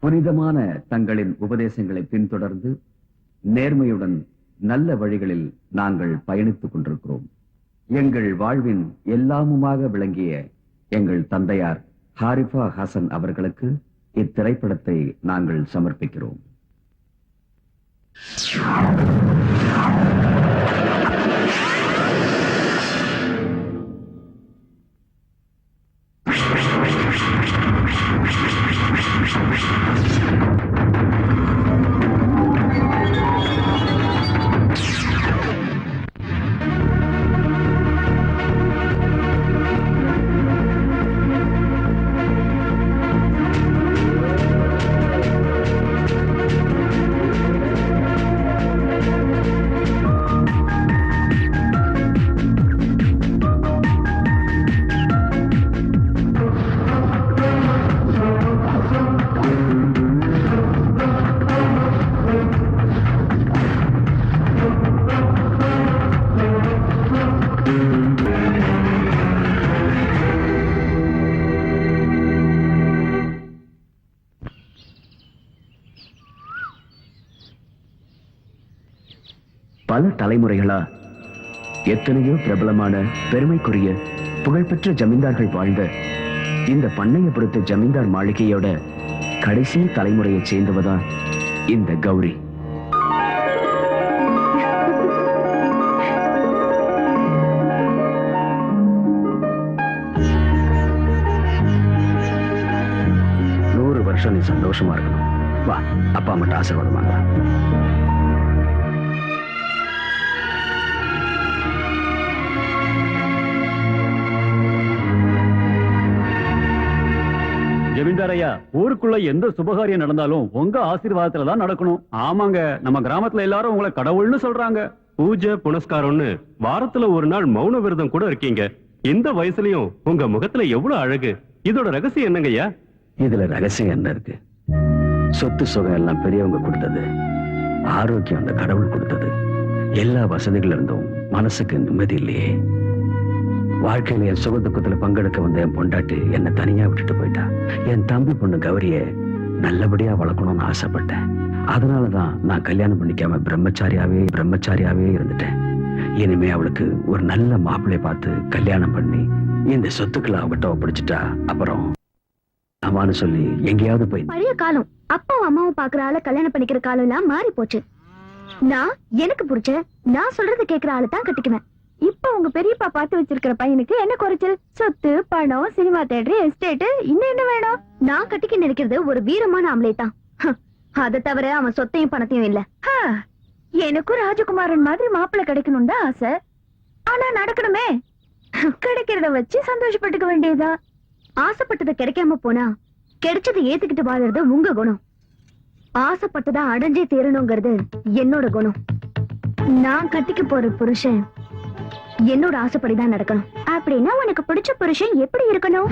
புனிதமான தங்களின் உபதேசங்களை பின்தொடர்ந்து நேர்மையுடன் நல்ல வழிகளில் நாங்கள் பயணித்துக் கொண்டிருக்கிறோம். எங்கள் வாழ்வின் எல்லாமுமாக விளங்கிய எங்கள் தந்தையார் ஹாரிஃபா ஹசன் அவர்களுக்கு இத்திரைப்படத்தை நாங்கள் சமர்ப்பிக்கிறோம். பல தலைமுறைகளா எத்தனையோ பிரபலமான பெருமைக்குரிய புகழ்பெற்ற ஜமீன்தார்கள் வாழ்ந்த இந்த பண்ணையபுரத்து ஜமீன்தார் மாளிகையோட கடைசி தலைமுறையை சேர்ந்தவதான் இந்த கௌரி. நூறு வருஷம் நீ சந்தோஷமா இருக்கணும். வா, அப்பா அம்மா ஆசீர்வாதம் வாங்கலாம். ஜமீன்தாரையா, ஊருக்குள்ள எந்த சுபகாரியம் நடந்தாலும் உங்க ஆசீர்வாதத்துல தான் நடக்கணும். ஆமாங்க, நம்ம கிராமத்துல எல்லாரும் உங்களை கடவுள்னு சொல்றாங்க. பூஜை புனஸ்காரம்னு வாரத்துல ஒரு நாள் மௌன விரதம் கூட இருக்கீங்க. இந்த வயசுலயும் உங்க முகத்துல எவ்வளவு அழகு. இதோட ரகசியம் என்னங்கய்யா? இதுல ரகசியம் என்ன இருக்கு? சொத்து சுகம் எல்லாம் பெரியவங்க கொடுத்தது, ஆரோக்கியம் அந்த கடவுள் கொடுத்தது. எல்லா வசதிகள் இருந்தும் மனசுக்கு நிம்மதி இல்லையே. வாழ்க்கையில என் சுக துக்கத்துல பங்கெடுக்க வந்த என் பொண்டாட்டி என்னை தனியா விட்டுட்டு போயிட்டா. என் தம்பி பொண்ணு கௌரிய நல்லபடியா வளர்க்கணும்னு ஆசைப்பட்டேன். அதனாலதான் நான் கல்யாணம் பண்ணிக்காம பிரம்மச்சாரியாவே இருந்துட்டேன். இனிமே அவளுக்கு ஒரு நல்ல மாப்பிள்ளைய பார்த்து கல்யாணம் பண்ணி இந்த சொத்துக்களை அவகிட்ட ஒப்படைச்சிட்டா அப்புறம் அம்மான்னு சொல்லி எங்கேயாவது போய். பழைய காலம் அப்பாவும் அம்மாவும் பாக்குற ஆளை கல்யாணம் பண்ணிக்கிற காலம் எல்லாம் மாறி போச்சு. நான் எனக்கு பிடிச்ச நான் சொல்றது கேட்கிற ஆளு தான் கட்டிக்குவேன். இப்ப உங்க பெரியப்பா பார்த்து வச்சிருக்கிற பையனுக்கு என்ன குறைச்சல்? சொத்து, பணம், சினிமா தியேட்டர், எஸ்டேட், இன்னும் என்ன வேணும்? நான் கட்டிக்க நினைக்கிறது ஒரு வீரமான ஆம்பளை தான். அதை தவிர அவன் சொத்தையும் பணத்தையும் இல்ல. எனக்கும் ராஜகுமாரன் மாதிரி மாப்பிள்ளை கிடைக்கணும் தான் ஆசை. ஆனா நடக்கணுமே. கிடைக்கிறத வச்சு சந்தோஷப்பட்டுக்க வேண்டியதா. ஆசைப்பட்டது கிடைக்காம போனா கிடைச்சதை ஏத்துக்கிட்டு வாழறது உங்க குணம். ஆசைப்பட்டதா அடைஞ்சே தீரணுங்கிறது என்னோட குணம். நான் கட்டிக்க போற புருஷன் என்னோட ஆசைப்படிதான் நடக்கணும். அப்படின்னா உனக்கு பிடிச்ச புருஷன் எப்படி இருக்கணும்?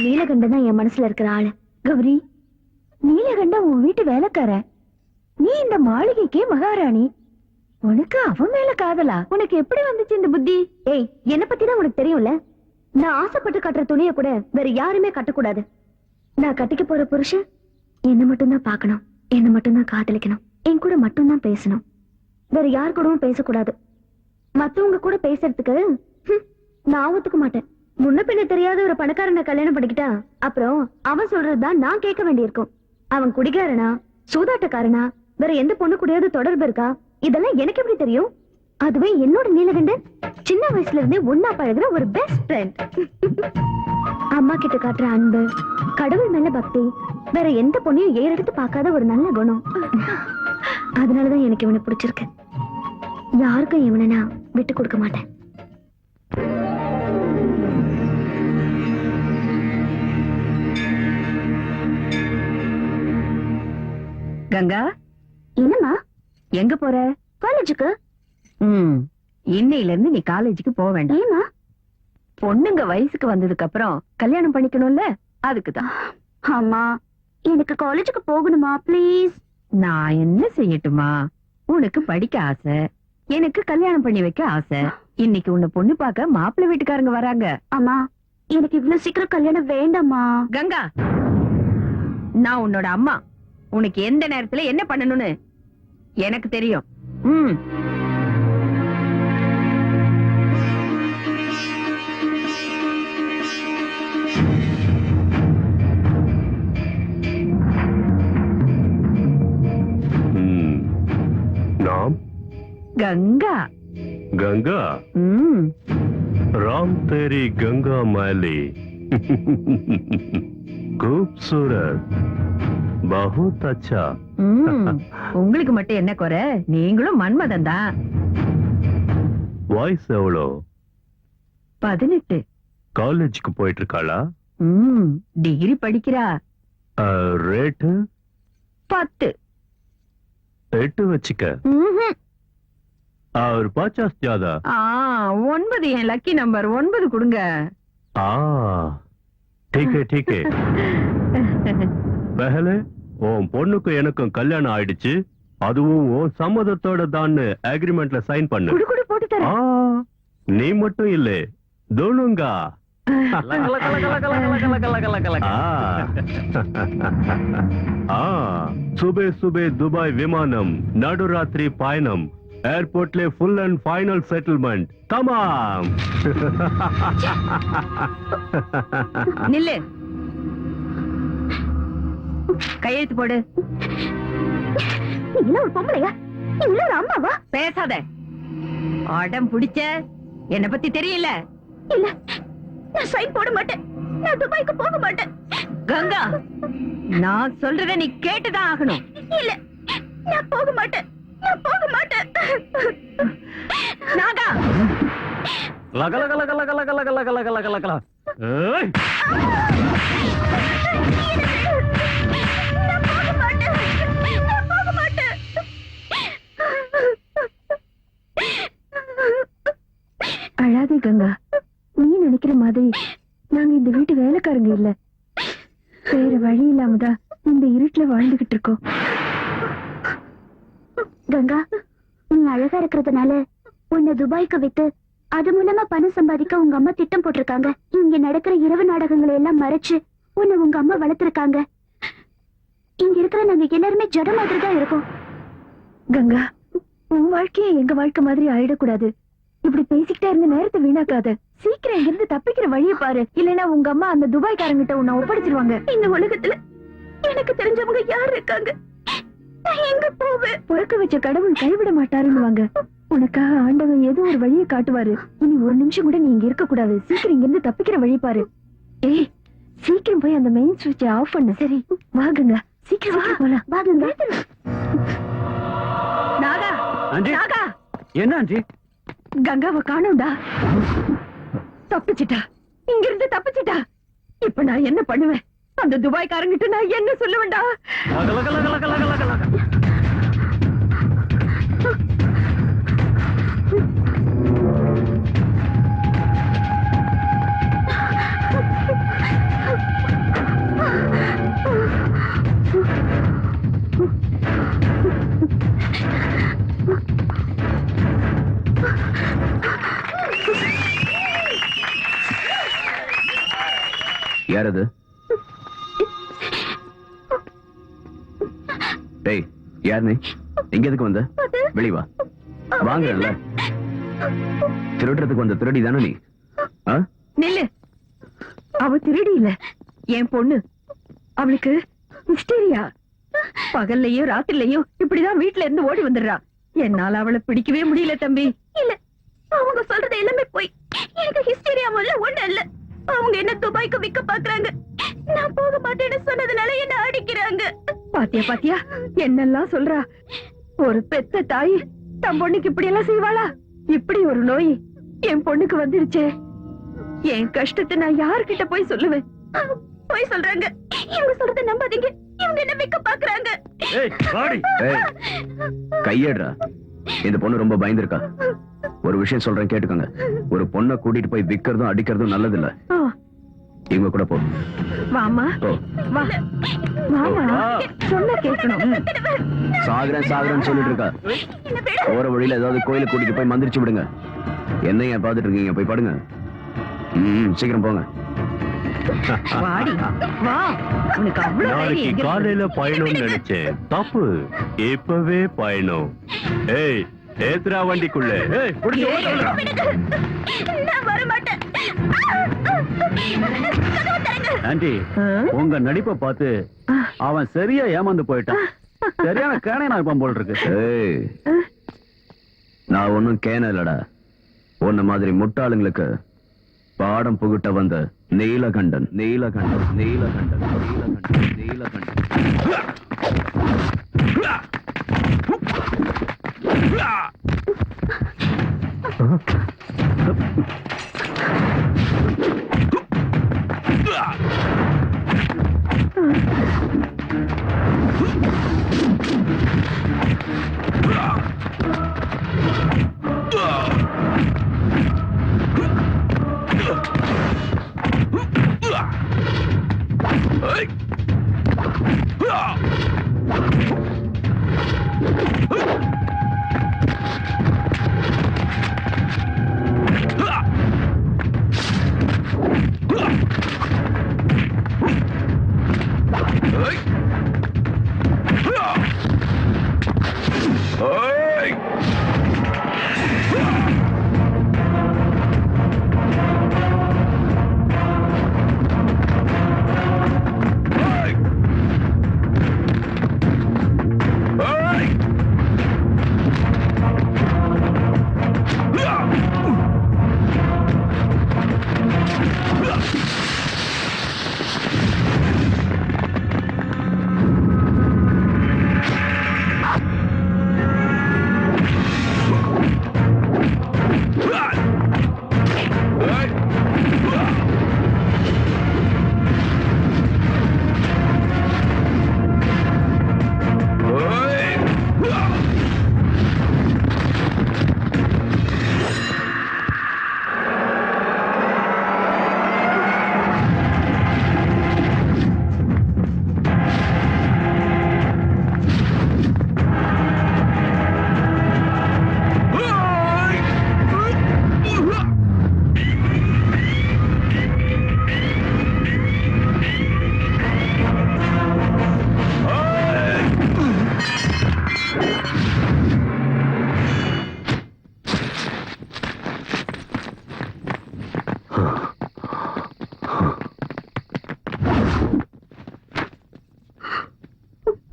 நீலகண்டன் தான் என் மனசுல இருக்கிற ஆளு. கௌரி, நீலகண்டன் உன் வீட்டு வேலைக்கார, நீ இந்த மாளிகைக்கே மகாராணி. உனக்கு அவன் மேல காதலா? உனக்கு எப்படி வந்துச்சு இந்த புத்தி? ஏய், என்ன பத்தி தான் உனக்கு தெரியும்ல. நான் ஆசைப்பட்டு கட்டுற துணியை கூட வேற யாருமே கட்டக்கூடாது. நான் கட்டிக்க போற புருஷன் என்ன மட்டும் தான் பார்க்கணும், என்ன மட்டும் தான் காதலிக்கணும், என் கூட மட்டும் தான் பேசணும், வேற யார் கூடவும் பேசக்கூடாது. மத்தவங்க கூட பேசுறதுக்கு நான் ஒத்துக்க மாட்டேன். முன்ன பின்ன தெரியாத ஒரு பணக்காரனை கல்யாணம் பண்ணிக்கிட்டா அப்புறம் அவன் சொல்றதுதான் நான் கேட்க வேண்டியிருக்கும். அவன் குடிகாரனா, சூதாட்டக்காரனா, வேற எந்த பொண்ணு கூடயாவது தொடர்பு இருக்கா, இதெல்லாம் எனக்கு எப்படி தெரியும்? அதுவே என்னோட நீலகண்டன் சின்ன வயசுல இருந்தே ஒன்னா பழகுற ஒரு பெஸ்ட் ஃப்ரெண்ட். அம்மா கிட்ட காட்டுற அன்பு, கடவுள் மேல பக்தி, வேற எந்த பொண்ணையும் ஏறெடுத்து பார்க்காத ஒரு நல்ல குணம். அதனாலதான் எனக்கு இவனை பிடிச்சிருக்கு. யாருக்கும் இவனை நான் விட்டு கொடுக்க மாட்டேன். கங்கா, என்னம்மா? எங்க போற? காலேஜுக்கு. இன்னையில இருந்து நீ காலேஜுக்கு போக வேண்டாம். ஏமா? பொண்ணுங்க வயசுக்கு வந்ததுக்கு அப்புறம் கல்யாணம் பண்ணிக்கணும்ல, அதுக்குதான். அம்மா, எனக்கு காலேஜுக்கு போகணுமா ப்ளீஸ்? நான் என்ன செய்யட்டுமா? உனக்கு படிக்க ஆசை, எனக்கு கல்யாணம் பண்ணி வைக்க ஆசை. இன்னைக்கு உன்னை பொண்ணு பார்க்க மாப்பிள்ளை வீட்டுக்காரங்க வராங்க. அம்மா, எனக்கு இவ்வளவு சீக்கிரம் கல்யாணம் வேண்டாமா? கங்கா, நான் உன்னோட அம்மா. உனக்கு எந்த நேரத்துல என்ன பண்ணணும்னு எனக்கு தெரியும். நாம் கங்கா. गंगा राम तेरी गंगा मैली खूबसूरत बहुत अच्छा. உங்களுக்கு மட்டும் என்ன குறை? நீங்களும் மன்மதன் தான். வாய்ஸ் எவ்வளோ? 18. காலேஜுக்கு போயிட்டு இருக்காளா? டிகிரி படிக்கிறா. ரேட்டு 10. 8 வச்சுக்க. और 50 ज्यादा. 9 என் லக்கி நம்பர். 9 கொடுங்க. ठीक है ठीक है. பெஹலே உன் பொண்ணுக்கு எனக்கும் கல்யாணம் ஆயிடுச்சு, அதுவும் உன் சம்மதத்தோட தான் அக்ரிமெண்ட்ல சைன் பண்ணு. குடு குடு போட்டு ஆ, தரேன். நீ மட்டும் இல்ல, தோனுங்கா. சுபே சுபே துபாய் விமானம், நடுராத்திரி பயணம், ஏர்போர்ட்ல ஃபுல் அண்ட் ஃபைனல் செட்டில்மெண்ட். தமாம். நில்லு, கையெழுத்து போடு. நீ என்ன ஒரு பொம்பளையா? நீ இல்ல ஒரு அம்மாவா? பேசாத. அடம் பிடிச்ச என்ன பத்தி தெரியல. இல்ல, நான் சைன் போட மாட்டேன். நான் துபாய்க்கு போக மாட்டேன். கங்கா, நான் சொல்றத நீ கேட்டுதான் ஆகணும். இல்ல, நான் போக மாட்டேன். நான் போக மாட்டேன். நாகா, ஏய், நான் போக மாட்டேன். நான் போக மாட்டேன். அழாதே கங்கா. நீ நினைக்கிற மாதிரி நாங்க இந்த வீட்டு வேலைக்காரங்க இல்ல. வேற வழி இல்லாமதான் இந்த இருட்டுல வாழ்ந்துகிட்டு இருக்கோம். கங்கா, நீ அழகா இருக்கிறதுனால உன்னை துபாய்க்கு வித்து அது மூலமா பணம் சம்பாதிக்க உங்க அம்மா திட்டம் போட்டிருக்காங்க. இங்க நடக்கிற இரவு நாடகங்களை எல்லாம் மறைச்சு உன்னை உங்க அம்மா வளர்த்திருக்காங்க. இங்க இருக்கிற நாங்க எல்லாருமே ஜட மாதிரி தான் இருக்கோம். கங்கா, உன் வாழ்க்கையை எங்க வாழ்க்கை மாதிரி ஆயிடக்கூடாது. இப்படி பேசிக்கிட்டே இருந்த நேரத்தை வீணாக்காத. சீக்கிரம் இங்க இருந்து தப்பிக்கிற வழியை பாரு. இல்லைன்னா உங்க அம்மா அந்த துபாய்க்காரங்கிட்ட உன்னை ஒப்படைச்சிருவாங்க. இந்த உலகத்துல எனக்கு தெரிஞ்சவங்க யார் இருக்காங்க? நான் எங்க போவேன்? பொறுக்க வச்ச கடவுள் கைவிட மாட்டாருன்னுவாங்க. உனக்காக ஆண்டவன் ஏதோ ஒரு வழியை காட்டுவாரு. இனி ஒரு நிமிஷம் கூட நீ இங்க இருக்க கூடாது. சீக்கிரம் இங்க இருந்து தப்பிக்கிற வழி பாரு. ஏய், சீக்கிரம் போய் அந்த மெயின் சுவிட்சை ஆஃப் பண்ணு. சரி, வாங்குங்க. சீக்கிரம் சீக்கிரம் போலாம். வாங்குங்க. நாகா, ஆண்டி. நாகா, என்ன ஆண்டி? கங்காவை காணோம்டா. தப்பிச்சிட்டா, இங்க இருந்து தப்பிச்சிட்டா. இப்ப நான் என்ன பண்ணுவேன்? அந்த துபாய்க்காரங்கிட்ட நான் என்ன சொல்லுவேன்டா? யார் அது? டேய், யார் நீ? எங்க எதுக்கு வந்த? வெளிய வா. வாங்கல. திருடுறதுக்கு வந்த திருடி தானே நீ? ஆ? நில்லு. அவ திருடி இல்ல, என் பொண்ணு. அவளுக்கு ஹிஸ்டீரியா. பகல்லையும் ராத்திரிலையும் இப்படிதான் வீட்டுல இருந்து ஓடி வந்துடுறா. என்னால அவளை பிடிக்கவே முடியல தம்பி. இல்ல, அவங்க சொல்றது எல்லாமே போய். எனக்கு ஹிஸ்டீரியா முதல்ல ஒண்ணு இல்ல. அவங்க என்ன துபாய்க்கு விக்க பாக்குறாங்க. நான் போக மாட்டேன்னு சொன்னதுனால என்ன அடிக்கிறாங்க. பாத்தியா பாத்தியா என்னெல்லாம் சொல்றா. ஒரு பெத்த தாய் தன் பொண்ணுக்கு இப்படி எல்லாம் செய்வாளா? இப்படி ஒரு நோய் என் பொண்ணுக்கு வந்துடுச்சே. என் கஷ்டத்தை நான் யார்கிட்ட போய் சொல்லுவேன்? போய் சொல்றாங்க. இவங்க சொல்றத நம்பாதீங்க. இவங்க என்ன விக்க பாக்குறாங்க. ஏய், வாடி. ஏய், கையேடுறா. இந்த பொண்ணு ரொம்ப பயந்துருக்கா. ஒரு விஷயம் சொல்றேன், கேட்டுக்கோங்க. ஒரு பொண்ணை கூட்டிட்டு போய் விக்கிறதும் அடிக்கிறதும் நல்லது இல்ல. இவங்க கூட போ. வாமா, போ. வா. வாமா, சொன்ன கேட்கணும். சாகுறேன்னு சொல்லிட்டு இருக்கா. போற வழியில ஏதாவது கோயிலுக்கு கூட்டிட்டு போய் மந்திரிச்சு விடுங்க. என்ன ஏன் பாத்துட்டு இருக்கீங்க? போய் படுங்க. சீக்கிரம் போங்க. வாடி, வா. உனக்கு அவ்வளவு தைரியம் நாளைக்கு எங்க இருக்கு? காலையில பயணம்னு நினைச்சேன். தப்பு, இப்பவே பயணம். ஏய், ஏத்ரா வண்டிக்குள்ள. ஏய், புடிச்சு ஓடுடா. நான் வர மாட்டேன். ஆண்டி, உங்க நடிப்பை பார்த்து அவன் சரியா ஏமாந்து போயிட்டான். சரியான கேனை நான் இருப்பான் போல் இருக்கு. ஏய், நான் ஒன்னும் கேன இல்லடா. உன்ன மாதிரி முட்டாளுங்களுக்கு பாடம் புகுட்ட வந்த நீலகண்டன். நீலகண்டன் நீலகண்டன் நீலகண்டன் நீலகண்டன். Hey!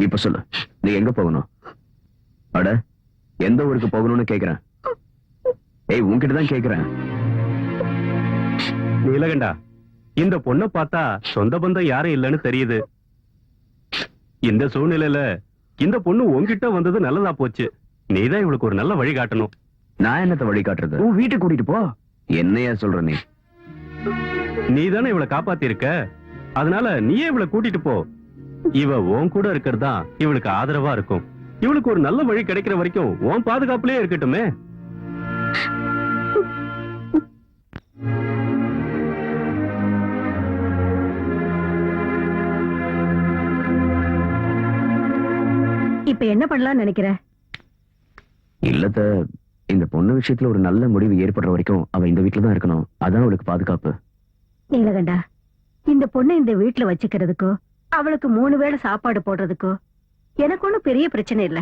இப்ப சொல்லு, நீ எங்க போகணும்? அட, எந்த ஊருக்கு போகணும்னு கேக்குறேன். ஏய், உன்கிட்ட தான் கேக்குறேன். நீலகண்டா, இந்த பொண்ணை பார்த்தா சொந்த பந்தம் யாரும் இல்லைன்னு தெரியுது. இந்த சூழ்நிலையில இந்த பொண்ணு உன்கிட்ட வந்தது நல்லதா போச்சு. நீதான் இவளுக்கு ஒரு நல்ல வழி காட்டணும். நான் என்னத்த வழி காட்டுறது? உன் வீட்டுக்கு கூட்டிட்டு போ. என்னையா சொல்ற நீ? நீதானே இவளை காப்பாத்தி இருக்க, அதனால நீயே இவளை கூட்டிட்டு போ. இவ உன் கூட இருக்கிறதா இவளுக்கு ஆதரவா இருக்கும். இவளுக்கு ஒரு நல்ல வழி கிடைக்கிற வரைக்கும் உன் பாதுகாப்புலயே இருக்கட்டுமே. இப்ப என்ன பண்ணலாம்னு நினைக்கிற? இல்லத்த, இந்த பொண்ணு விஷயத்துல ஒரு நல்ல முடிவு ஏற்படுற வரைக்கும் அவ இந்த வீட்டுல தான் இருக்கணும். அதான் அவளுக்கு பாதுகாப்பு. நீலகண்டா, இந்த பொண்ணை இந்த வீட்டுல வச்சுக்கிறதுக்கோ அவளுக்கு 3 வேளை சாப்பாடு போடுறதுக்கோ எனக்கு ஒண்ணும் பெரிய பிரச்சனை இல்ல.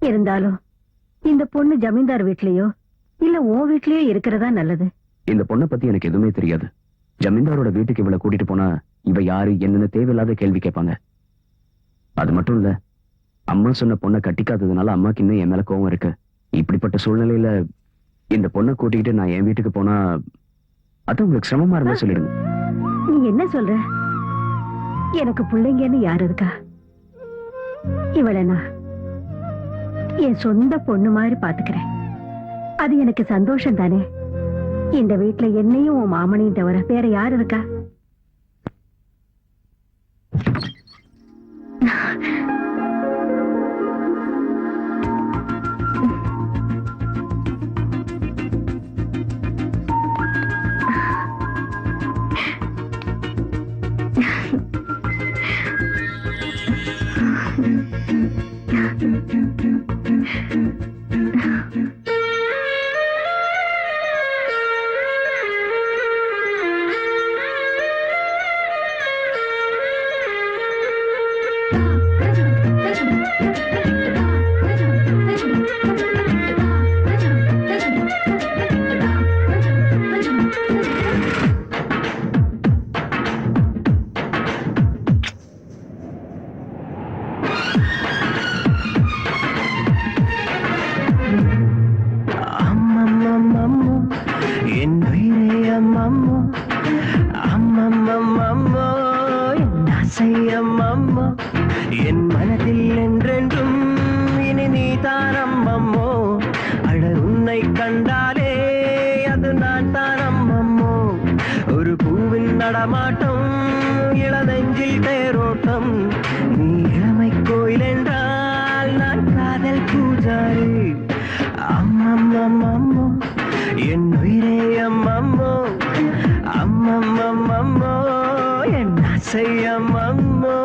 இருந்தாலும் இந்த பொண்ணு ஜமீன்தார் வீட்லயோ இல்ல உன் வீட்லயோ இருக்கிறதா நல்லது. இந்த பொண்ணை பத்தி எனக்கு எதுவுமே தெரியாது. ஜமீன்தாரோட வீட்டுக்கு இவளை கூட்டிட்டு போனா இவ யாரு என்னன்னு தேவையில்லாத கேள்வி கேட்பாங்க. அது மட்டும் இல்ல, அம்மா சொன்ன பொண்ணை கட்டிக்காததுனால அம்மாக்கு இன்னும் என் மேல கோவம் இருக்கு. இப்படிப்பட்ட சூழ்நிலையில இந்த பொண்ணை கூட்டிக்கிட்டு நான் என் வீட்டுக்கு போனா அது உங்களுக்கு சிரமமா இருந்தா சொல்லிடுங்க. நீ என்ன சொல்ற? எனக்கு பிள்ளைங்கன்னு யாரு இருக்கா? இவளை நான் என் சொந்த பொண்ணு மாதிரி பாத்துக்கிறேன். அது எனக்கு சந்தோஷம் தானே. இந்த வீட்டுல என்னையும் உன் மாமனையும் தவிர வேற யாரு இருக்கா? என் மனதில் என்றென்றும் இனி நீ தானம்மம்மோ. அட உன்னை கண்டாலே அது நான் தானம்மம்மோ. ஒரு பூவின் நடமாட்டம், இளநெஞ்சில் தேரோட்டம். நீ இளமை கோயில் என்றால் நான் காதல் பூஜாரி. அம்மம்மம்மம்மோ என் உயிரே அம்மம்மோ. அம்மம்மம்மம்மோ என் ஆசை அம்மம்மோ.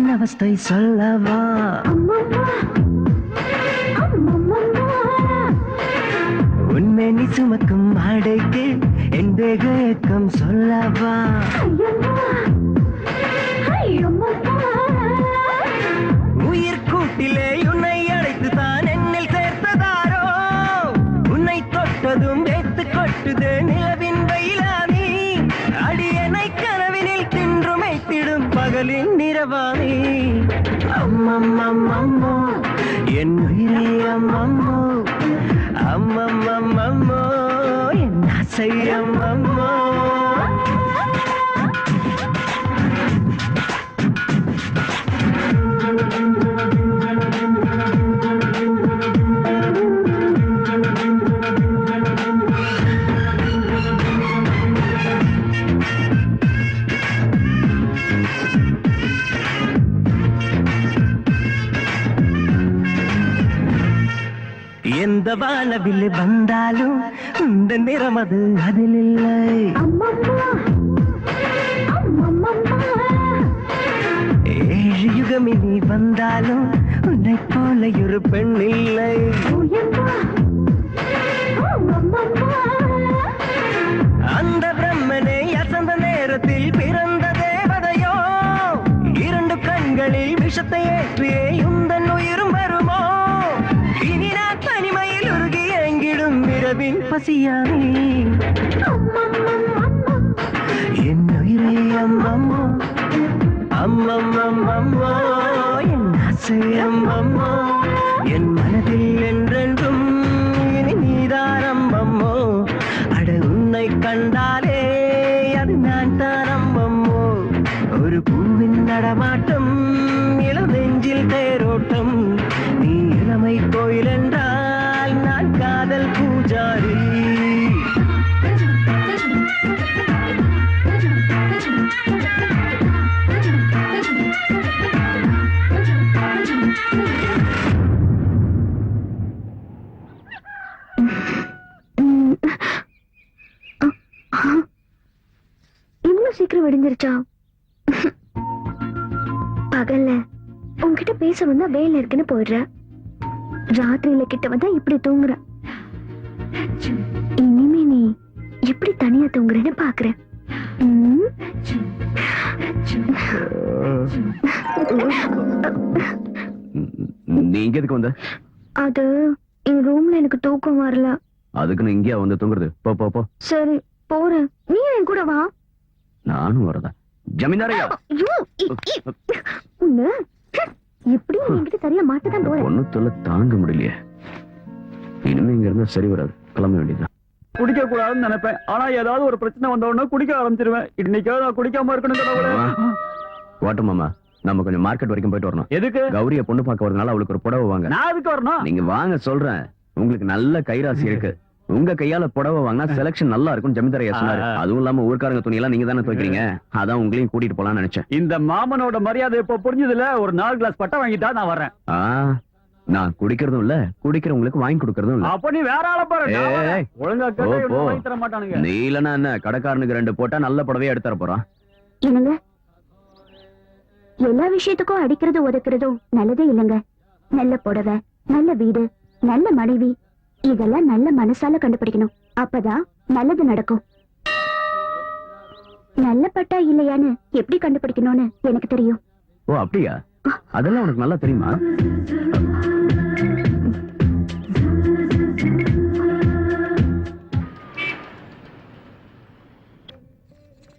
என் அவஸ்தை சொல்லவா உண்மை நீ சுமக்கும் ஆடைக்கு என் தேகம் சொல்லவா உயிர் கூட்டிலே உன்னை அழைத்து தான் என்னில் சேர்த்ததாரோ உன்னை தொட்டதும் வேத்து கொட்டுது நிலவின் வெயிலானி அடியனை கனவினில் தின்றுமைத்திடும் பகலின் நிறவானி அம்மம்மம்மம்மோ என் உயிரே அம்மம்மோ அம்மம்மம்மம்மோ என் ஆசை அம்மம்மோ எந்த வானவில் வந்தாலும் இந்த நிறம் அது அதில் இல்லை ஏழு யுகமினி வந்தாலும் உன்னை போல ஒரு பெண் இல்லை அந்த பிரம்மனை அசந்த நேரத்தில் பிறந்த தேவதையோ இரண்டு கண்களில் விஷத்தை ஏற்றியே உந்தன் உயிரும் வருமோ இனி நான் தனிமையில் உருகி எங்கிடும் இரவின் பசியானே என் உயிரே அம்மம்மோ அம்மம்மம்மம்மோ என் ஆசை அம்மம்மோ என் மனதில் என்றென்றும் இனி நீதான் அம்மம்மோ அட உன்னை கண்டாலே அது நான் தான் அம்மம்மோ ஒரு பூவின் நடமாட்டம் இளம் நெஞ்சில் தேரோட்டம் நீ இளமை கோயில் என்றால் நான் காதல் பூஜாரி இவ்வளவு சீக்கிரம் விடிஞ்சிருச்சா? பகல்ல உன்கிட்ட பேச வந்தா வேலை இருக்குன்னு போயிடுற, ராத்திரியில கிட்ட வந்தா இப்படி தூங்குற. இனிமே நீ எப்படி தனியா தூங்குறேன்னு பாக்குறேன். நீ இங்க எதுக்கு வந்த? அது என் ரூம்ல எனக்கு தூக்கம் வரல. அதுக்கு நீ இங்கேயா வந்து தூங்குறது? போ போ போ. சரி போறேன், நீ என் கூட வா. நானும் வரதா? ஜமீன்தாரையா உன்ன எப்படி என்கிட்ட சரியா மாட்டதான் போற. ஒண்ணு தொல்லை தாங்க முடியலையே. இனிமே இங்க இருந்தா சரி வராது, கிளம்ப வேண்டியதுதான். குடிக்க கூடாதுன்னு நினைப்பேன், ஆனா ஏதாவது ஒரு பிரச்சனை வந்த உடனே குடிக்க ஆரம்பிச்சிருவேன். இன்னைக்கு நான் குடிக்காம இருக்கணும். ஓட்டம் மாமா, நம்ம கொஞ்சம் மார்க்கெட் வரைக்கும் போயிட்டு வரணும். எதுக்கு? கௌரிய பொண்ணு பார்க்க வரதுனால அவளுக்கு ஒரு புடவை வாங்க. நான் எதுக்கு வரணும்? நீங்க வாங்க சொல்றேன், உங்களுக்கு நல்ல கைராசி இருக்கு. உங்க கையால புடவை வாங்கினா செலக்ஷன் நல்லா இருக்கும் ஜமீன்தாரையா சொன்னாரு. அதுவும் இல்லாம ஊர்க்காரங்க துணி எல்லாம் நீங்க தானே துவைக்கிறீங்க, அதான் உங்களையும் கூட்டிட்டு போலாம்னு நினைச்சேன். இந்த மாமனோட மரியாதை இப்ப புரிஞ்சதுல. ஒரு 4 கிளாஸ் பட்டை வாங்கிட்டா நான் வரேன். நான் குடிக்கிறதும் இல்ல, குடிக்கிறவங்களுக்கு வாங்கி கொடுக்கறதும் இல்ல. அப்ப நீ வேற ஆள பாரு. ஏய், ஒழுங்கா போ, போ. வாங்கி தர மாட்டானுங்க. நீ இல்லன்னா என்ன, கடைக்காரனுக்கு 2 போட்டா நல்ல புடவையா எடுத்து தர போறான். என்னங்க, எல்லா விஷயத்துக்கும் அடிக்கிறது ஒதுக்குறதும் நல்லதே இல்லைங்க. நல்ல புடவை, நல்ல வீடு, நல்ல மனைவி, இதெல்லாம் நல்ல மனசால கண்டுபிடிக்கணும். அப்பதான் நல்லது நடக்கும். நல்ல பட்டா இல்லையான்னு எப்படி கண்டுபிடிக்கணும்னு எனக்கு தெரியும். ஓ அப்படியா? அதெல்லாம் உனக்கு நல்லா தெரியுமா?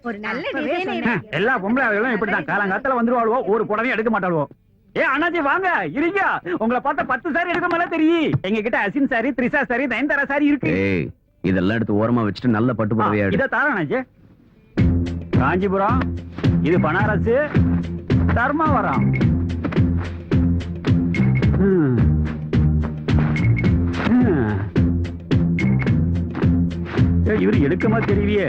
ஒரு நல்ல டிசைன். எல்லா பொம்பளைகளும் இப்படிதான் காலங்காலத்துல வந்துருவாளுவோ, ஒரு புடவையும் எடுக்க மாட்டாளுவோ. ஏ அண்ணாச்சி வாங்க இருங்க, உங்களை பார்த்தா 10 சாரி எடுக்க மேல தெரியும். எங்க கிட்ட Asin sorry, Trisha sorry, Nayanthara sorry இருக்கு. ஏய், இதெல்லாம் எடுத்து ஓரமா வச்சுட்டு நல்ல பட்டு புடவையா எடு. இத தாரா அண்ணாச்சி. காஞ்சிபுரம், இது பனாரஸ், தர்மாவரம். இவரு எடுக்கமா தெரியலையே.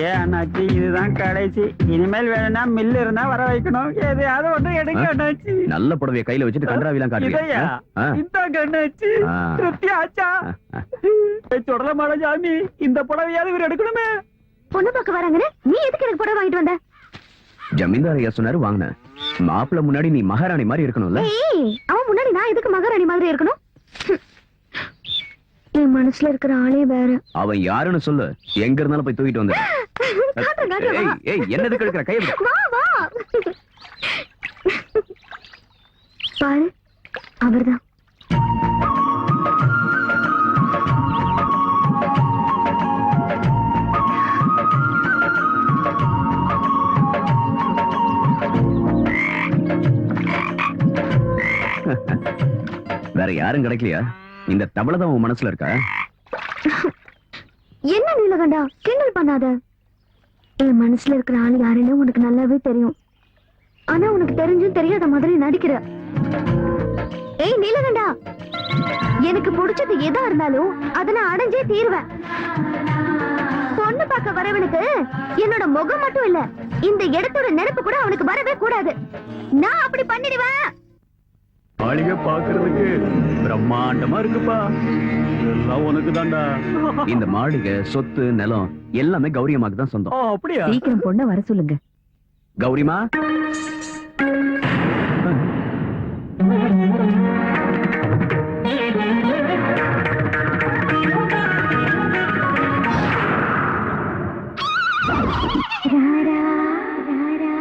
ஏன் அண்ணாச்சி, இதுதான் கடைசி. இனிமேல் வேணும்னா மில்லு இருந்தா வர வைக்கணும். எதையாவது ஒண்ணு எடுங்க அண்ணாச்சி. நல்ல புடவைய கையில வச்சுட்டு கன்றாவிலாம் காட்டுறியா? இந்தாங்க அண்ணாச்சி, திருப்தி ஆச்சா? தொடல மாட சாமி, இந்த புடவையாவது இவர் எடுக்கணுமே. பொண்ணு பார்க்க வராங்கன்னு நீ எதுக்கு எனக்கு புடவை வாங்கிட்டு வந்த? ஜமீன்தார் ஐயா சொன்னாரு வாங்கின மாப்பிள்ள முன்னாடி நீ மகாராணி மாதிரி இருக்கணும்ல. ஏய், அவன் முன்னாடி நான் எதுக்கு மகாராணி மாதிரி இருக்கணும்? என் மனசுல இருக்கிற ஆளே வேற. அவன் யாருன்னு சொல்லு, எங்க இருந்தாலும் போய் தூக்கிட்டு வந்து. காட்டுறேன், காட்டுறேன், வா. ஏய் என்னதுக்கு எடுக்கிற கை விடு. வா வா. பாரு, அவர்தான். வேற யாரும் கிடைக்கலையா? இந்த தவளை தான் உன் மனசுல இருக்கா? என்ன நீலகண்டா, கிண்டல் பண்ணாத. என் மனசுல இருக்கிற ஆள் யாருன்னு உனக்கு நல்லாவே தெரியும். ஆனா உனக்கு தெரிஞ்சும் தெரியாத மாதிரி நடிக்கிற. ஏய் நீலகண்டா, எனக்கு பிடிச்சது எதா இருந்தாலும் அதை நான் அடைஞ்சே தீருவேன். பொண்ணு பார்க்க வரவனுக்கு என்னோட முகம் மட்டும் இல்ல, இந்த இடத்தோட நினைப்பு கூட அவனுக்கு வரவே கூடாது. நான் அப்படி பண்ணிடுவேன். மாளிகை பாக்குறதுக்கு பிரம்மாண்டமா இருக்குப்பா. எல்லாம் உனக்கு தான்டா. இந்த மாளிகை, சொத்து, நிலம் எல்லாமே கௌரியமாக்கு தான் சொந்தம். அப்படியா? சீக்கிரம் பொண்ண வர சொல்லுங்க. கௌரிமா, ராரா, ராரா,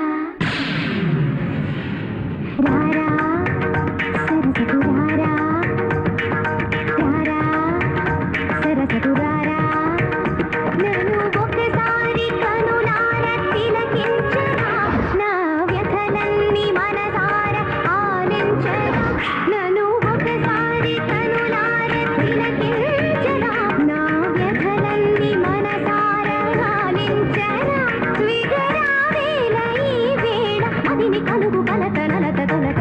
ராரா, సరసకు రారా, రారా, సరసకు రారా. నన్ను ఒకసారి కనులార తిలకించరా, నా వ్యథలన్నీ మనసార ఆలించరా. నన్ను ఒకసారి కనులార తిలకించరా, నా వ్యథలన్నీ మనసార ఆలించరా. విగరావేల ఈ వేళ అదిని కలుగు కలత నలత తొలత.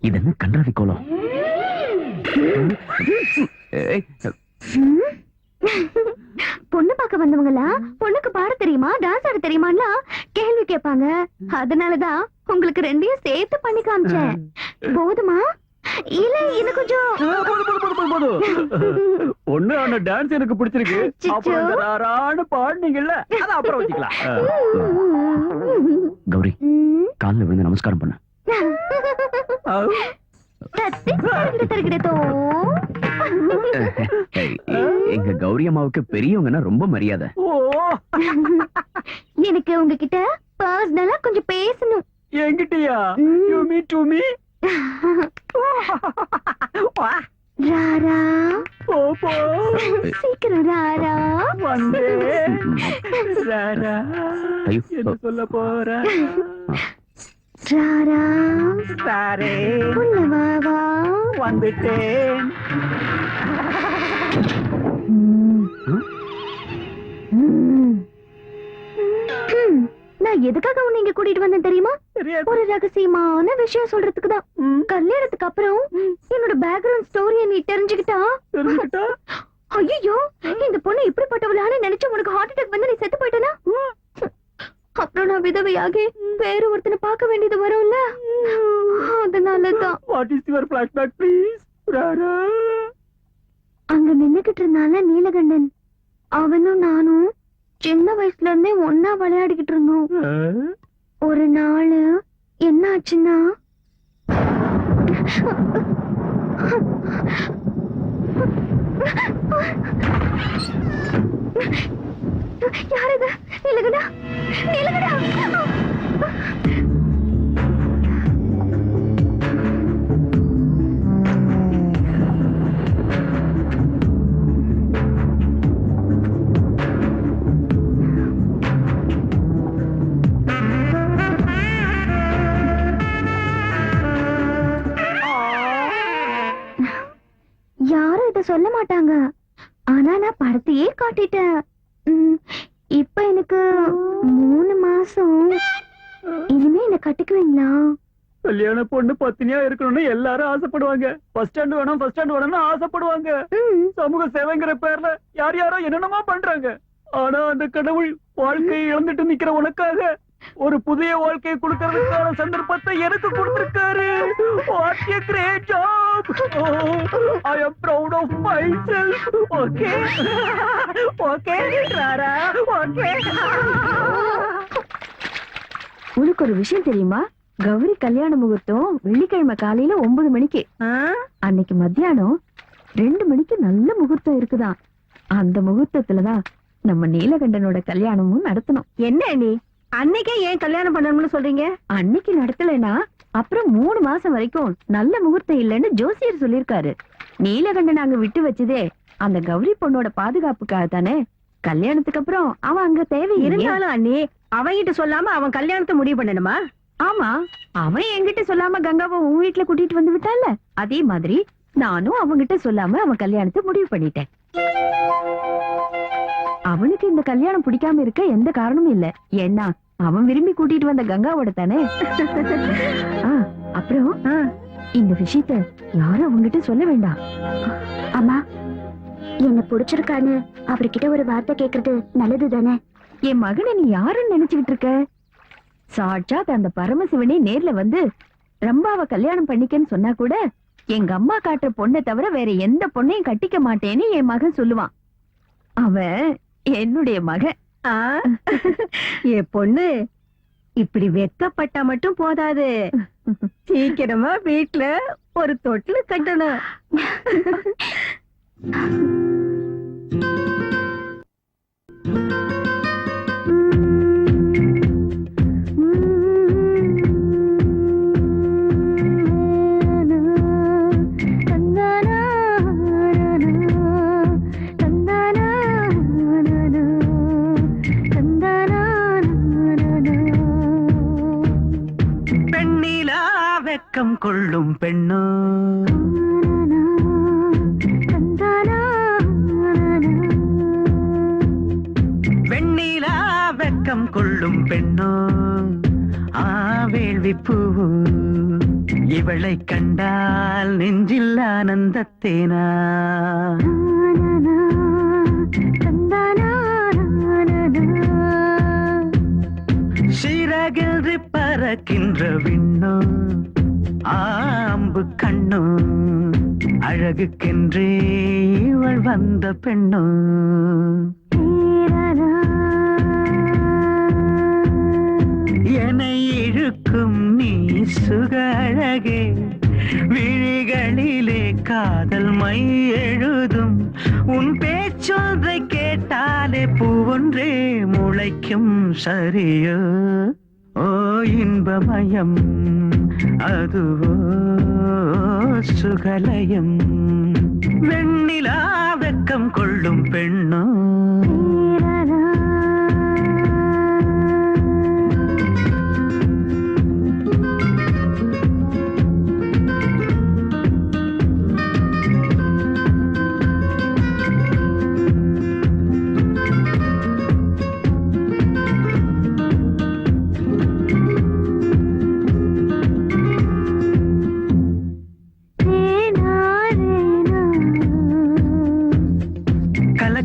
இது என்ன கன்றாவி கோலம்? ஏய், பொண்ணு பார்க்க வந்தவங்களா பொண்ணுக்கு பாட தெரியுமா, டான்ஸ் ஆட தெரியுமான்னா கேள்வி கேட்பாங்க. அதனாலதான் உங்களுக்கு ரெண்டையும் சேர்த்து பண்ணி காமிச்சேன். போதுமா இல்ல இன்னும் கொஞ்சம்? ஒண்ணு அந்த டான்ஸ் எனக்கு பிடிச்சிருக்கு. அச்சச்சோ. அப்புறம் இந்த ராரான்னு பாடுனீங்கல்ல, அத அப்புறம் வச்சுக்கலாம். கௌரி, கால்ல விழுந்து நமஸ்காரம் பண்ண. ஏய், எங்க கௌரி அம்மாவுக்கு பெரியவங்கன்னா ரொம்ப மரியாதை. ஓ, எனக்கு உங்ககிட்ட பர்சனலா கொஞ்சம் பேசணும். என்கிட்டயா? You me to me? ராரா, போ போ, சீக்கிரம் ராரா. வந்தே. ராரா, ஐயோ. என்ன சொல்ல போற? ராரா, சாரே, உள்ள வா வா. வந்துட்டேன். நான் எதுக்காக உன்னை இங்க கூட்டிட்டு வந்தேன் தெரியுமா? தெரியாது. ஒரு ரகசியமான விஷயம் சொல்றதுக்கு தான். கல்யாணத்துக்கு அப்புறம் என்னோட பேக்ரவுண்ட் ஸ்டோரியை நீ தெரிஞ்சுக்கிட்டா, தெரிஞ்சுக்கிட்டா? ஐயோ இந்த பொண்ணு இப்படிப்பட்டவளான்னு நினைச்சு உனக்கு ஹார்ட் அட்டாக் வந்து நீ செத்து போயிட்டனா, அப்புறம் நான் விதவையாகி வேற ஒருத்தனை பார்க்க வேண்டியது வரும்ல. அதனாலதான் what is your flashback please? ராரா, அங்க நின்னுகிட்டு இருந்தால நீலகண்டன், அவனும் நானும் சின்ன வயசுல இருந்தே ஒன்னா விளையாடிக்கிட்டு இருந்தோம். ஒரு நாள் என்ன ஆச்சுன்னா, யார் இது? நீலகண்டா, நீலகண்டா. யாரும் இத சொல்ல மாட்டாங்க, ஆனா நான் படத்தையே காட்டிட்டேன். இப்ப எனக்கு 3 மாசம். இனிமே என்ன கட்டிக்குவீங்களா? கல்யாண பொண்ணு பத்தினியா இருக்கணும்னு எல்லாரும் ஆசைப்படுவாங்க. ஃபர்ஸ்ட் ஸ்டாண்ட் வேணும், ஃபர்ஸ்ட் ஸ்டாண்ட் வேணும்னு ஆசைப்படுவாங்க. சமூக சேவைங்கிற பேர்ல யார் யாரோ என்னென்னமா பண்றாங்க. ஆனா அந்த கடவுள் வாழ்க்கையை இழந்துட்டு நிக்கிற உனக்காக ஒரு புதிய வாழ்க்கையை கொடுக்கறதுக்கான சந்தர்ப்பத்தை எனக்கு கொடுத்திருக்காரு. What a great job! Oh, I am proud of myself. Okay, okay, Clara, okay. உனக்கு ஒரு விஷயம் தெரியுமா? கௌரி கல்யாண முகூர்த்தம் வெள்ளிக்கிழமை காலையில 9 மணிக்கு. அன்னைக்கு மத்தியானம் 2 மணிக்கு நல்ல முகூர்த்தம் இருக்குதான். அந்த முகூர்த்தத்துலதான் நம்ம நீலகண்டனோட கல்யாணமும் நடத்தணும். என்ன நீ அன்னைக்கே ஏன் கல்யாணம் பண்ணணும்னு சொல்றீங்க? அன்னைக்கு நடத்தலைன்னா அப்புறம் 3 மாசம் வரைக்கும் நல்ல முகூர்த்தம் இல்லைன்னு ஜோசியர் சொல்லிருக்காரு. நீலகண்டன் அங்க விட்டு வச்சதே அந்த கௌரி பொண்ணோட பாதுகாப்புக்காக தானே. கல்யாணத்துக்கு அப்புறம் அவன் அங்க தேவை இருந்தாலும் அண்ணி அவன்கிட்ட சொல்லாம அவன் கல்யாணத்தை முடிவு பண்ணணுமா? ஆமா, அவன் என்கிட்ட சொல்லாம கங்காவை உன் வீட்டுல கூட்டிட்டு வந்து விட்டான்ல, அதே மாதிரி நானும் அவன்கிட்ட சொல்லாம அவன் கல்யாணத்தை முடிவு பண்ணிட்டேன். அவனுக்கு இந்த கல்யாணம் பிடிக்காம இருக்க எந்த காரணமும் இல்ல. ஏன்னா அவன் விரும்பி கூட்டிட்டு வந்த கங்காவோட தானே. அப்புறம் இந்த விஷயத்த யாரும் அவங்கிட்ட சொல்ல வேண்டாம். அம்மா, என்ன பிடிச்சிருக்கான்னு அவர்கிட்ட ஒரு வார்த்தை கேக்குறது நல்லது தானே? என் மகனை நீ யாருன்னு நினைச்சுக்கிட்டு இருக்க? சாட்சாத் அந்த பரமசிவனே நேர்ல வந்து ரம்பாவை கல்யாணம் பண்ணிக்கன்னு சொன்னா கூட எங்க அம்மா காட்டுற பொண்ணை தவிர வேற எந்த பொண்ணையும் கட்டிக்க மாட்டேன்னு என் மகன் சொல்லுவான். அவன் என்னுடைய மகன். என் பொண்ணு இப்படி வெக்கப்பட்டா மட்டும் போதாது, சீக்கிரமா வீட்டுல ஒரு தொட்டில் கட்டணும். வெக்கம் கொள்ளும் பெண்ணோ, வெண்ணிலா வெக்கம் கொள்ளும் பெண்ணோ, வேள்வி பூவு இவளை கண்டால் நெஞ்சில் ஆனந்தத்தேனா. சிறகின்றி பறக்கின்ற விண்ணோ, ஆம்பு கண்ணோ, அழகுக்கென்றே இவள் வந்த பெண்ணோ. என்னை இழுக்கும் நீ சுக அழகே, விழிகளிலே காதல் மை எழுதும். உன் பேச்சொன்றை கேட்டாலே பூவொன்றே முளைக்கும் சரியோ. ஓ இன்பமயம் அதுவோ சுகலயம். வெண்ணிலா வெக்கம் கொள்ளும் பெண்ணோ.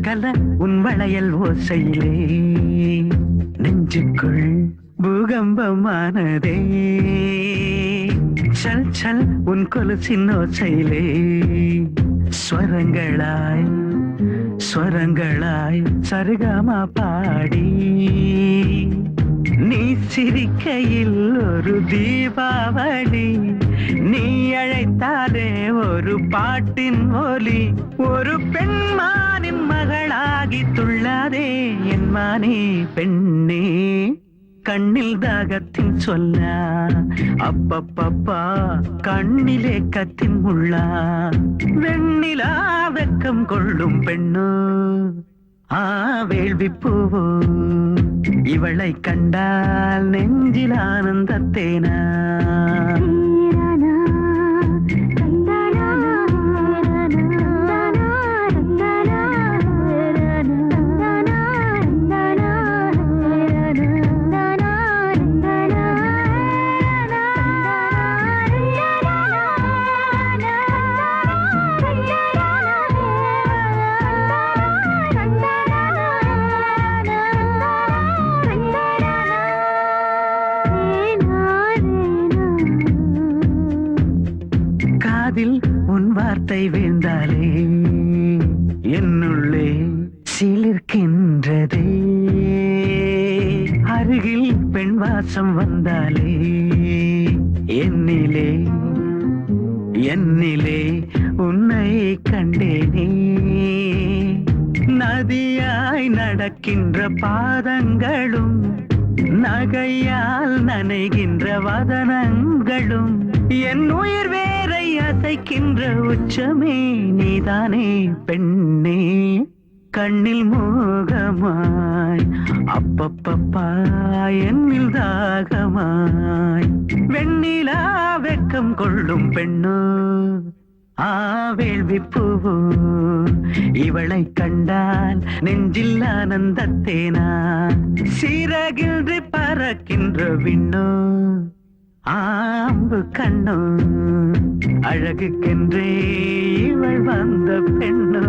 கல உன் வளையல் ஓசையிலே நெஞ்சுக்குள் பூகம்பமானதே. சல் சல் உன் கொலுசின் ஓசையிலே ஸ்வரங்களாய் ஸ்வரங்களாய் சரிகமா பாடி. நீ சிரிக்கையில் ஒரு தீபாவளி, நீ அழைத்தாலே ஒரு பாட்டின் ஒலி. ஒரு பெண்மானின் மகளாகி துள்ளாதே என் மானே பெண்ணே. கண்ணில் தாகத்தின் சொல்லா, அப்பப்பப்பா கண்ணிலே கத்தின் முள்ளா. வெண்ணிலா வெக்கம் கொள்ளும் பெண்ணோ, வேள்வி பூவோ இவளை கண்டால் நெஞ்சில் ஆனந்தத்தேனா. காதில் உன் வார்த்தை வீழ்ந்தாலே என்னுள்ளே சிலிர்க்கின்றதே. அருகில் பெண் வாசம் வந்தாலே என்னிலே என்னிலே உன்னை கண்டேனே. நதியாய் நடக்கின்ற பாதங்களும் நகையால் நனைகின்ற வதனங்களும் என் உயிர் வேரை அசைக்கின்ற உச்சமே நீதானே பெண்ணே. கண்ணில் மோகமாய் அப்பப்பப்பா என்னில் தாகமாய் வெண்ணிலா வெக்கம் கொள்ளும் பெண்ணோ வேள்வி பூவோ. இவளை கண்டால் நெஞ்சில் ஆனந்தத்தேனா சிறகின்றி பறக்கின்ற விண்ணோ ஆம்பு கண்ணோ. அழகுக்கென்றே இவள் வந்த பெண்ணோ.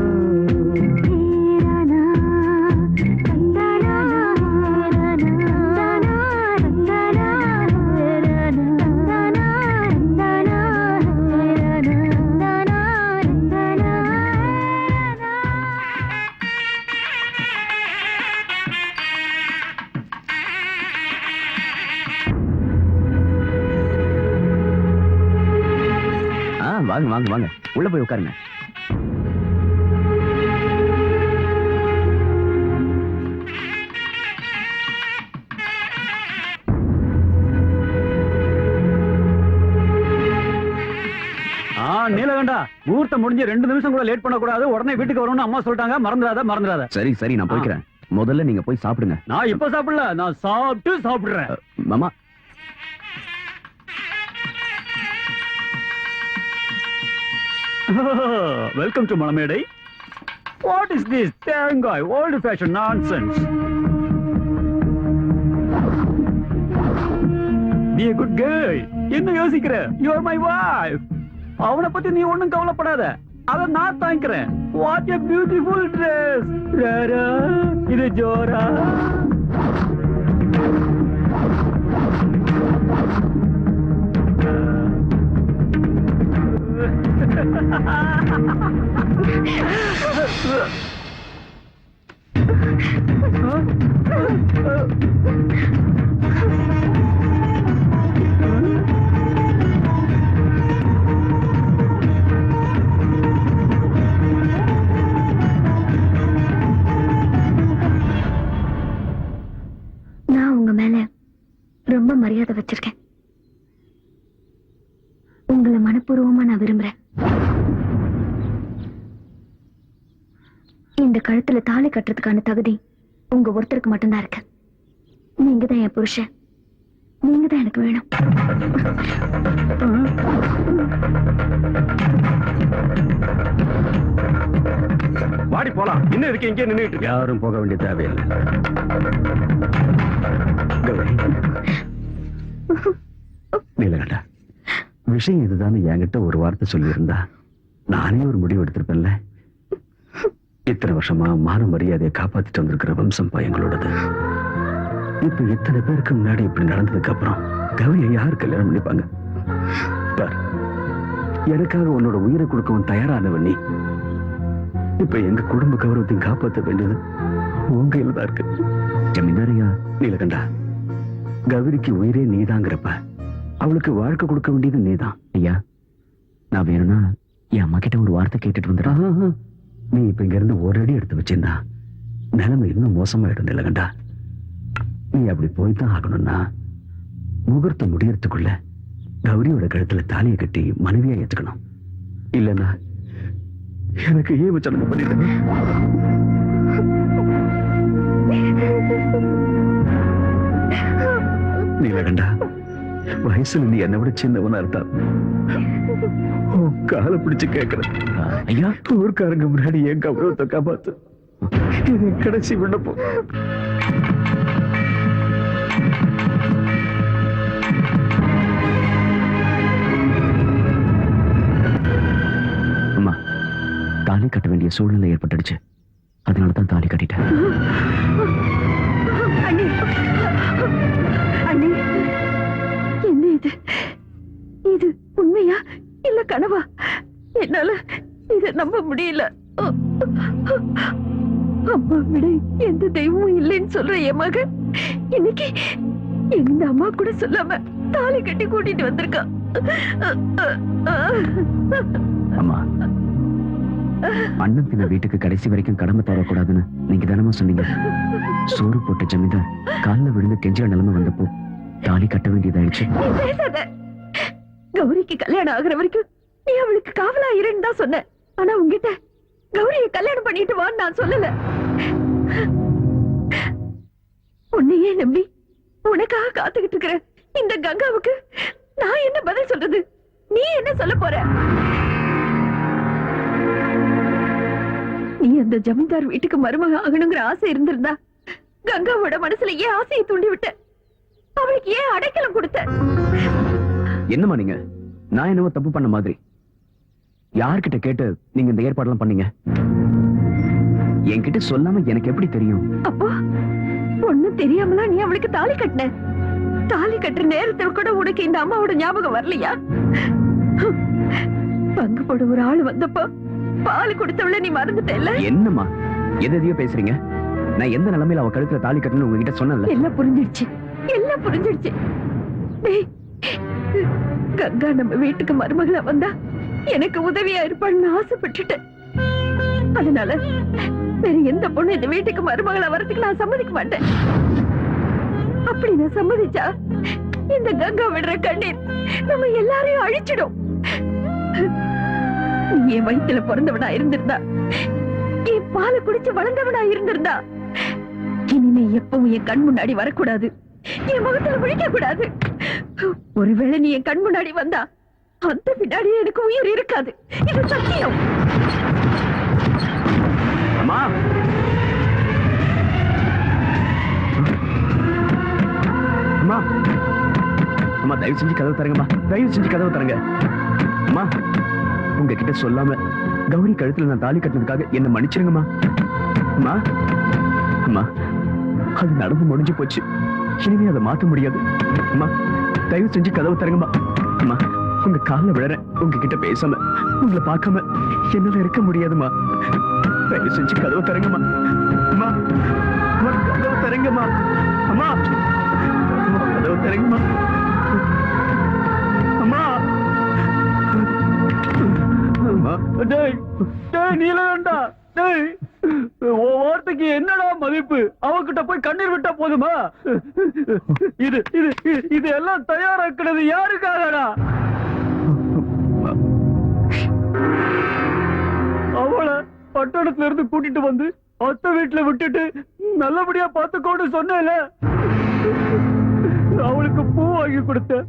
வாங்க வாங்க வாங்க, உள்ள போய் உட்காருங்க. நீலகண்டா, முகூர்த்தம் முடிஞ்சு 2 நிமிஷம் கூட லேட் பண்ணக்கூடாது. உடனே வீட்டுக்கு வரணும்னு அம்மா சொல்லிட்டாங்க. மறந்துடாத. சரி சரி, நான் போய்க்கிறேன். முதல்ல நீங்க போய் சாப்பிடுங்க. நான் இப்ப சாப்பிடல, நான் சாப்பிடுறேன். மாமா, Welcome to Malamedai. What is this தேங்காய் old fashioned nonsense? Be a good girl. என்ன யோசிக்கிற? You are my wife. அவனை பத்தி நீ ஒண்ணும் கவலைப்படாத, அத நான் தாங்கிக்கிறேன். What a beautiful dress. Rara, இது ஜோரா. நான் உங்க மேல ரொம்ப மரியாதை வச்சிருக்கேன். உங்களை மனப்பூர்வமா நான் விரும்புறேன். இந்த கழுத்துல தாலி கட்டுறதுக்கான தகுதி உங்க ஒருத்தருக்கு மட்டும்தான் இருக்கு. நீங்க தான் என் புருஷன். நீங்க தான் எனக்கு வேணும். வாடி போலாம். இன்னும் இருக்கு, இங்கே நின்னுட்டு இருக்க. யாரும் போக வேண்டிய தேவையில்லை. கௌரி, நீலகண்டா, விஷயம் இதுதான் என்கிட்ட ஒரு வார்த்தை சொல்லியிருந்தா நானே ஒரு முடிவு எடுத்திருப்பேன்ல. இத்தனை வருஷமா மான மரியாதையை காப்பாத்திட்டு வந்திருக்கிற வம்சம் எங்களோடது. இப்ப இத்தனை பேருக்கு முன்னாடி இப்படி நடந்ததுக்கு அப்புறம் கௌரியை யாரு கல்யாணம் பண்ணிப்பாங்க? பார், எனக்காக உன்னோட உயிரை கொடுக்கவும் தயாரானவன் நீ. இப்ப எங்க குடும்ப கௌரவத்தையும் காப்பாற்ற வேண்டியது உங்க கையில தான் இருக்கு. ஜமீன்தாரியா நீலகண்டா, கௌரிக்கு உயிரே நீதாங்கிறப்ப அவளுக்கு வாழ்க்கை கொடுக்க வேண்டியது நீதான். ஐயா, நான் வேணும்னா என் அம்மா கிட்ட ஒரு வார்த்தை கேட்டுட்டு வந்துடுறேன். நீ இப்ப இங்க இருந்து ஒரு அடி எடுத்து வச்சிருந்தா நிலைமை இன்னும் மோசமாயிடும் நீலகண்டா. நீ அப்படி போய்தான் ஆகணும்னா முகூர்த்தம் முடியறதுக்குள்ள கௌரியோட கழுத்துல தாலியை கட்டி மனைவியா ஏத்துக்கணும். இல்லன்னா எனக்கு ஈமச்சடங்கு பண்ணிடுங்க. நீலகண்டா, வயசுல நீ என்னை விட சின்னவனா இருந்தா காலை பிடிச்சு கேட்கிறேன். ஐயா, ஊர்க்காரங்க முன்னாடி என் கௌரவத்தை காப்பாத்து. இது கடைசி விண்ணப்பம். அம்மா, தாலி கட்ட வேண்டிய சூழ்நிலை ஏற்பட்டுடுச்சு. அதனாலதான் தாலி கட்டிட்டேன். அண்ணி, அண்ணி, என்ன இது? இது உண்மையா இல்ல கனவா? என்னால இத நம்ப முடியல. அம்மா விட எந்த தெய்வமும் இல்லைன்னு சொல்ற என் மகன் இன்னைக்கு எந்த அம்மா கூட சொல்லாம தாலி கட்டி கூட்டிட்டு வந்திருக்கா. அம்மா, அண்ணன் தின வீட்டுக்கு கடைசி வரைக்கும் கடமை தரக்கூடாதுன்னு நீங்க தானமா சொன்னீங்க. சோறு போட்ட ஜமீன்தார் காலில் விழுந்து கெஞ்சிற நிலைமை வந்தப்போ தாலி கட்ட வேண்டியதாயிடுச்சு. நீ பேசாத. கௌரிக்கு கல்யாணம் ஆகுற வரைக்கும் நீ அவளுக்கு காவலா இருன்னு தான் சொன்ன. ஆனா உங்ககிட்ட கௌரிய கல்யாணம் பண்ணிட்டு வான்னு நான் சொல்லல. உன்னையே நம்பி உனக்காக காத்துக்கிட்டு இருக்கிற இந்த கங்காவுக்கு நான் என்ன பதில் சொல்றது? நீ என்ன சொல்ல போற? நீ அந்த ஜமீன்தார் வீட்டுக்கு மருமக ஆகணுங்கிற ஆசை இருந்திருந்தா கங்காவோட மனசுல ஏன் ஆசையை தூண்டி விட்ட? அவளுக்கு ஏன் அடைக்கலம் கொடுத்த? என்னம்மா நீங்க? நான் என்னவோ தப்பு பண்ண மாதிரி யார்கிட்ட கேட்டு நீங்க இந்த ஏற்பாடெல்லாம் பண்ணீங்க? என்கிட்ட சொல்லாம எனக்கு எப்படி தெரியும்? அப்போ ஒண்ணும் தெரியாமலா நீ அவளுக்கு தாலி கட்டின? தாலி கட்டுற நேரத்தில் கூட உனக்கு இந்த அம்மாவோட ஞாபகம் வரலையா? பங்கு போட ஒரு ஆள் வந்தப்போ பால் கொடுத்தவள நீ மறந்துட்டல? என்னம்மா எதையோ பேசுறீங்க? நான் எந்த நிலைமையில அவ கழுத்துல தாலி கட்டணும்னு உங்ககிட்ட சொன்னேன்ல. எல்லாம் புரிஞ்சிடுச்சு, எல்லாம் புரிஞ்சிடுச்சு. டேய், கங்கா நம்ம வீட்டுக்கு மருமகளா வந்தா எனக்கு உதவியா இருப்பான்னு ஆசைப்பட்டுட்டேன். அதனால வேற எந்த பொண்ணு இந்த வீட்டுக்கு மருமகளா வரதுக்கு நான் சம்மதிக்க மாட்டேன். அப்படி நான் சம்மதிச்சா இந்த கங்கா விடுற கண்ணீர் நம்ம எல்லாரையும் அழிச்சிடும். நீ என் வயித்துல பிறந்தவனா இருந்திருந்தா, என் பாலை குடிச்சு வளர்ந்தவனா இருந்திருந்தா, இனிமே எப்பவும் என் கண் முன்னாடி வரக்கூடாது, என் முகத்துல விழிக்க கூடாது. ஒருவேளை நீ என் கண் முன்னாடி வந்தா அந்த பின்னாடி எனக்கு உயிர் இருக்காது. இது சத்தியம். அம்மா, அம்மா, அம்மா தயவு செஞ்சு கதவு தரங்கம்மா, தயவு செஞ்சு கதவு தரங்க. அம்மா, உங்ககிட்ட சொல்லாம கௌரி கழுத்துல நான் தாலி கட்டினதுக்காக என்ன மன்னிச்சிருங்கம்மா. அம்மா, அம்மா, அது நடந்து முடிஞ்சு போச்சு, இனிமே அதை மாத்த முடியாது. அம்மா தயவு செஞ்சு கதவு தரங்கம்மா. அம்மா, உங்க காலில் விழறேன், உங்ககிட்ட பேசாம உங்களை பார்க்காம என்னால இருக்க முடியாதுமா. தயவு செஞ்சு கதவு தரங்கம்மா. அம்மா, அம்மா, கதவு தரங்கம்மா. அம்மா, அம்மா, கதவு தரங்கம்மா. அம்மா, அம்மா. டேய் டேய் நீலகண்டா, டேய் உன் வார்த்தைக்கு என்னடா மதிப்பு? அவகிட்ட போய் கண்ணீர் விட்டா போதுமா? இது இது இது எல்லாம் தயாராக்குறது யாருக்காகடா? அவளை பட்டணத்துல இருந்து கூட்டிட்டு வந்து அத்தை வீட்டுல விட்டுட்டு நல்லபடியா பாத்துக்கோன்னு சொன்னேல. அவளுக்கு பூ வாங்கி கொடுத்த,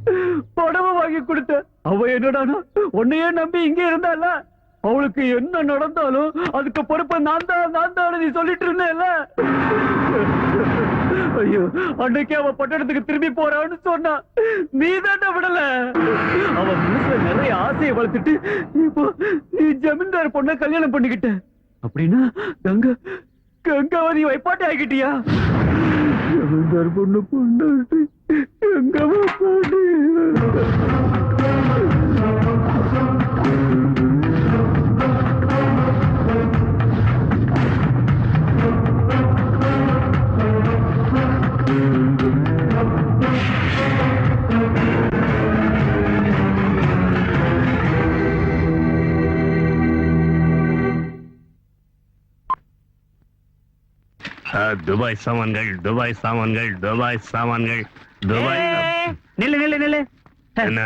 புடவை வாங்கி கொடுத்த. அவ என்னடானா உன்னையே நம்பி இங்கே இருந்தால. அவளுக்கு என்ன நடந்தாலும் அதுக்கு பொறுப்பை நான் தான் நீ சொல்லிட்டு இருந்தேல. ஐயோ, அன்னைக்கு அவ பட்டணத்துக்கு திரும்பி போறான்னு சொன்னா நீ தானே விடல. அவ மனசுல நிறைய ஆசையை வளர்த்துட்டு இப்போ நீ ஜமீன்தார் பொண்ண கல்யாணம் பண்ணிக்கிட்ட. அப்படின்னா கங்காவதி வைப்பாட்டி ஆகிட்டியா? ஜமீன்தார் பொண்ணு பொண்ணு கங்காவா பாட்டி. துபாய் சாமான்கள், துபாய் சாமான்கள், துபாய் சாமான்கள், துபாய். நில்லு நில்லு நில்லு. என்ன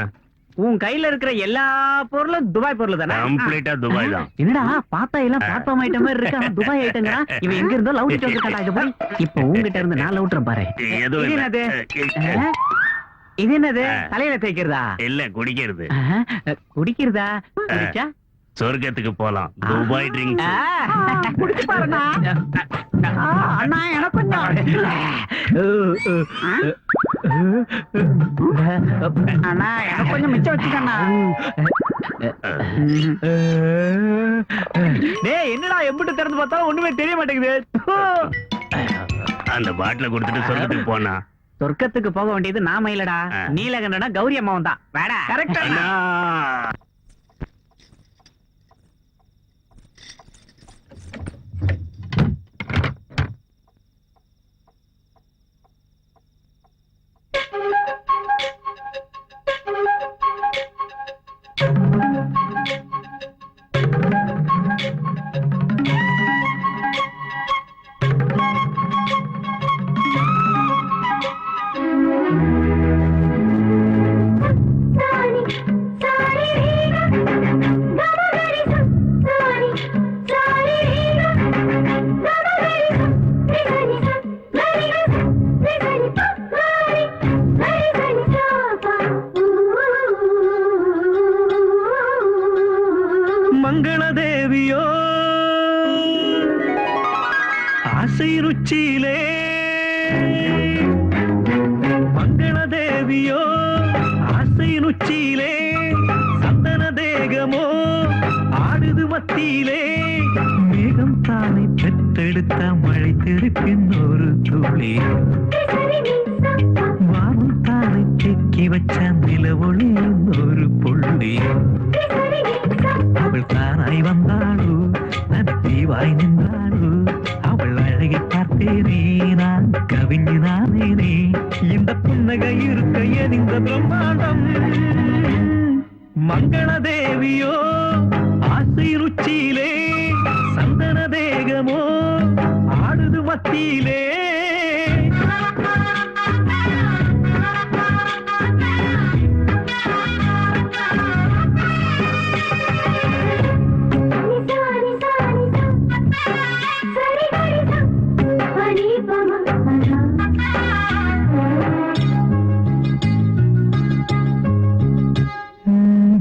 உன் கையில இருக்கிற எல்லா பொருளும் துபாய் பொருள் தானே? கம்ப்ளீட்டா துபாய் தான். என்னடா பார்த்தா எல்லாம் பிளாட்ஃபார்ம் ஐட்டம் மாதிரி இருக்கு, ஆனா துபாய் ஐட்டங்கறா. இவன் எங்க இருந்தோ லவுட் வந்திருக்காடா. இது போய் இப்போ உன்கிட்ட இருந்து நான் லவுட்றேன் பாரு. ஏதோ இது என்னது? இது என்னது? தலையில தேய்க்கிறதா? இல்ல, குடிக்கிறது. குடிக்கிறதா? குடிச்சா சொர்க்கத்துக்கு போலாம். Dubai drinks. குடிச்சு பாருண்ணா. அண்ணா எனக்கு கொஞ்சம். அண்ணா எனக்கு கொஞ்சம் மிச்சம் வச்சுக்கண்ணா. டேய், என்னடா எம்பிட்டு திறந்து பார்த்தாலும் ஒண்ணுமே தெரிய மாட்டேங்குது. அந்த பாட்டில கொடுத்துட்டு சொர்க்கத்துக்கு போனா. சொர்க்கத்துக்கு போக வேண்டியது நாம இல்லடா, நீலகண்டனா கௌரி அம்மாவும் தான். வேடா. கரெக்டா? தேவியோ ஆசை ருச்சியிலே மங்கள தேவியோ ஆசை ருச்சியிலே சந்தன தேகமோ ஆடுது மத்தியிலே மேகம் தானை பெற்றெடுத்த மழை திருப்பின் ஒரு துளி வானம் தானை தேக்கி வச்ச நில ஒளியின் ஒரு புள்ளி அவள் தானாய் வந்தாளோ நத்தீவாய் நின்றாளோ அவள் அழகை பார்த்தேனே நான் கவிஞனானேனே இந்த புன்னகை இருக்க எரிந்த பிரம்மாண்டம் மங்கள தேவியோ ஆசை ருச்சியிலே சந்தன தேகமோ ஆடுது மத்தியிலே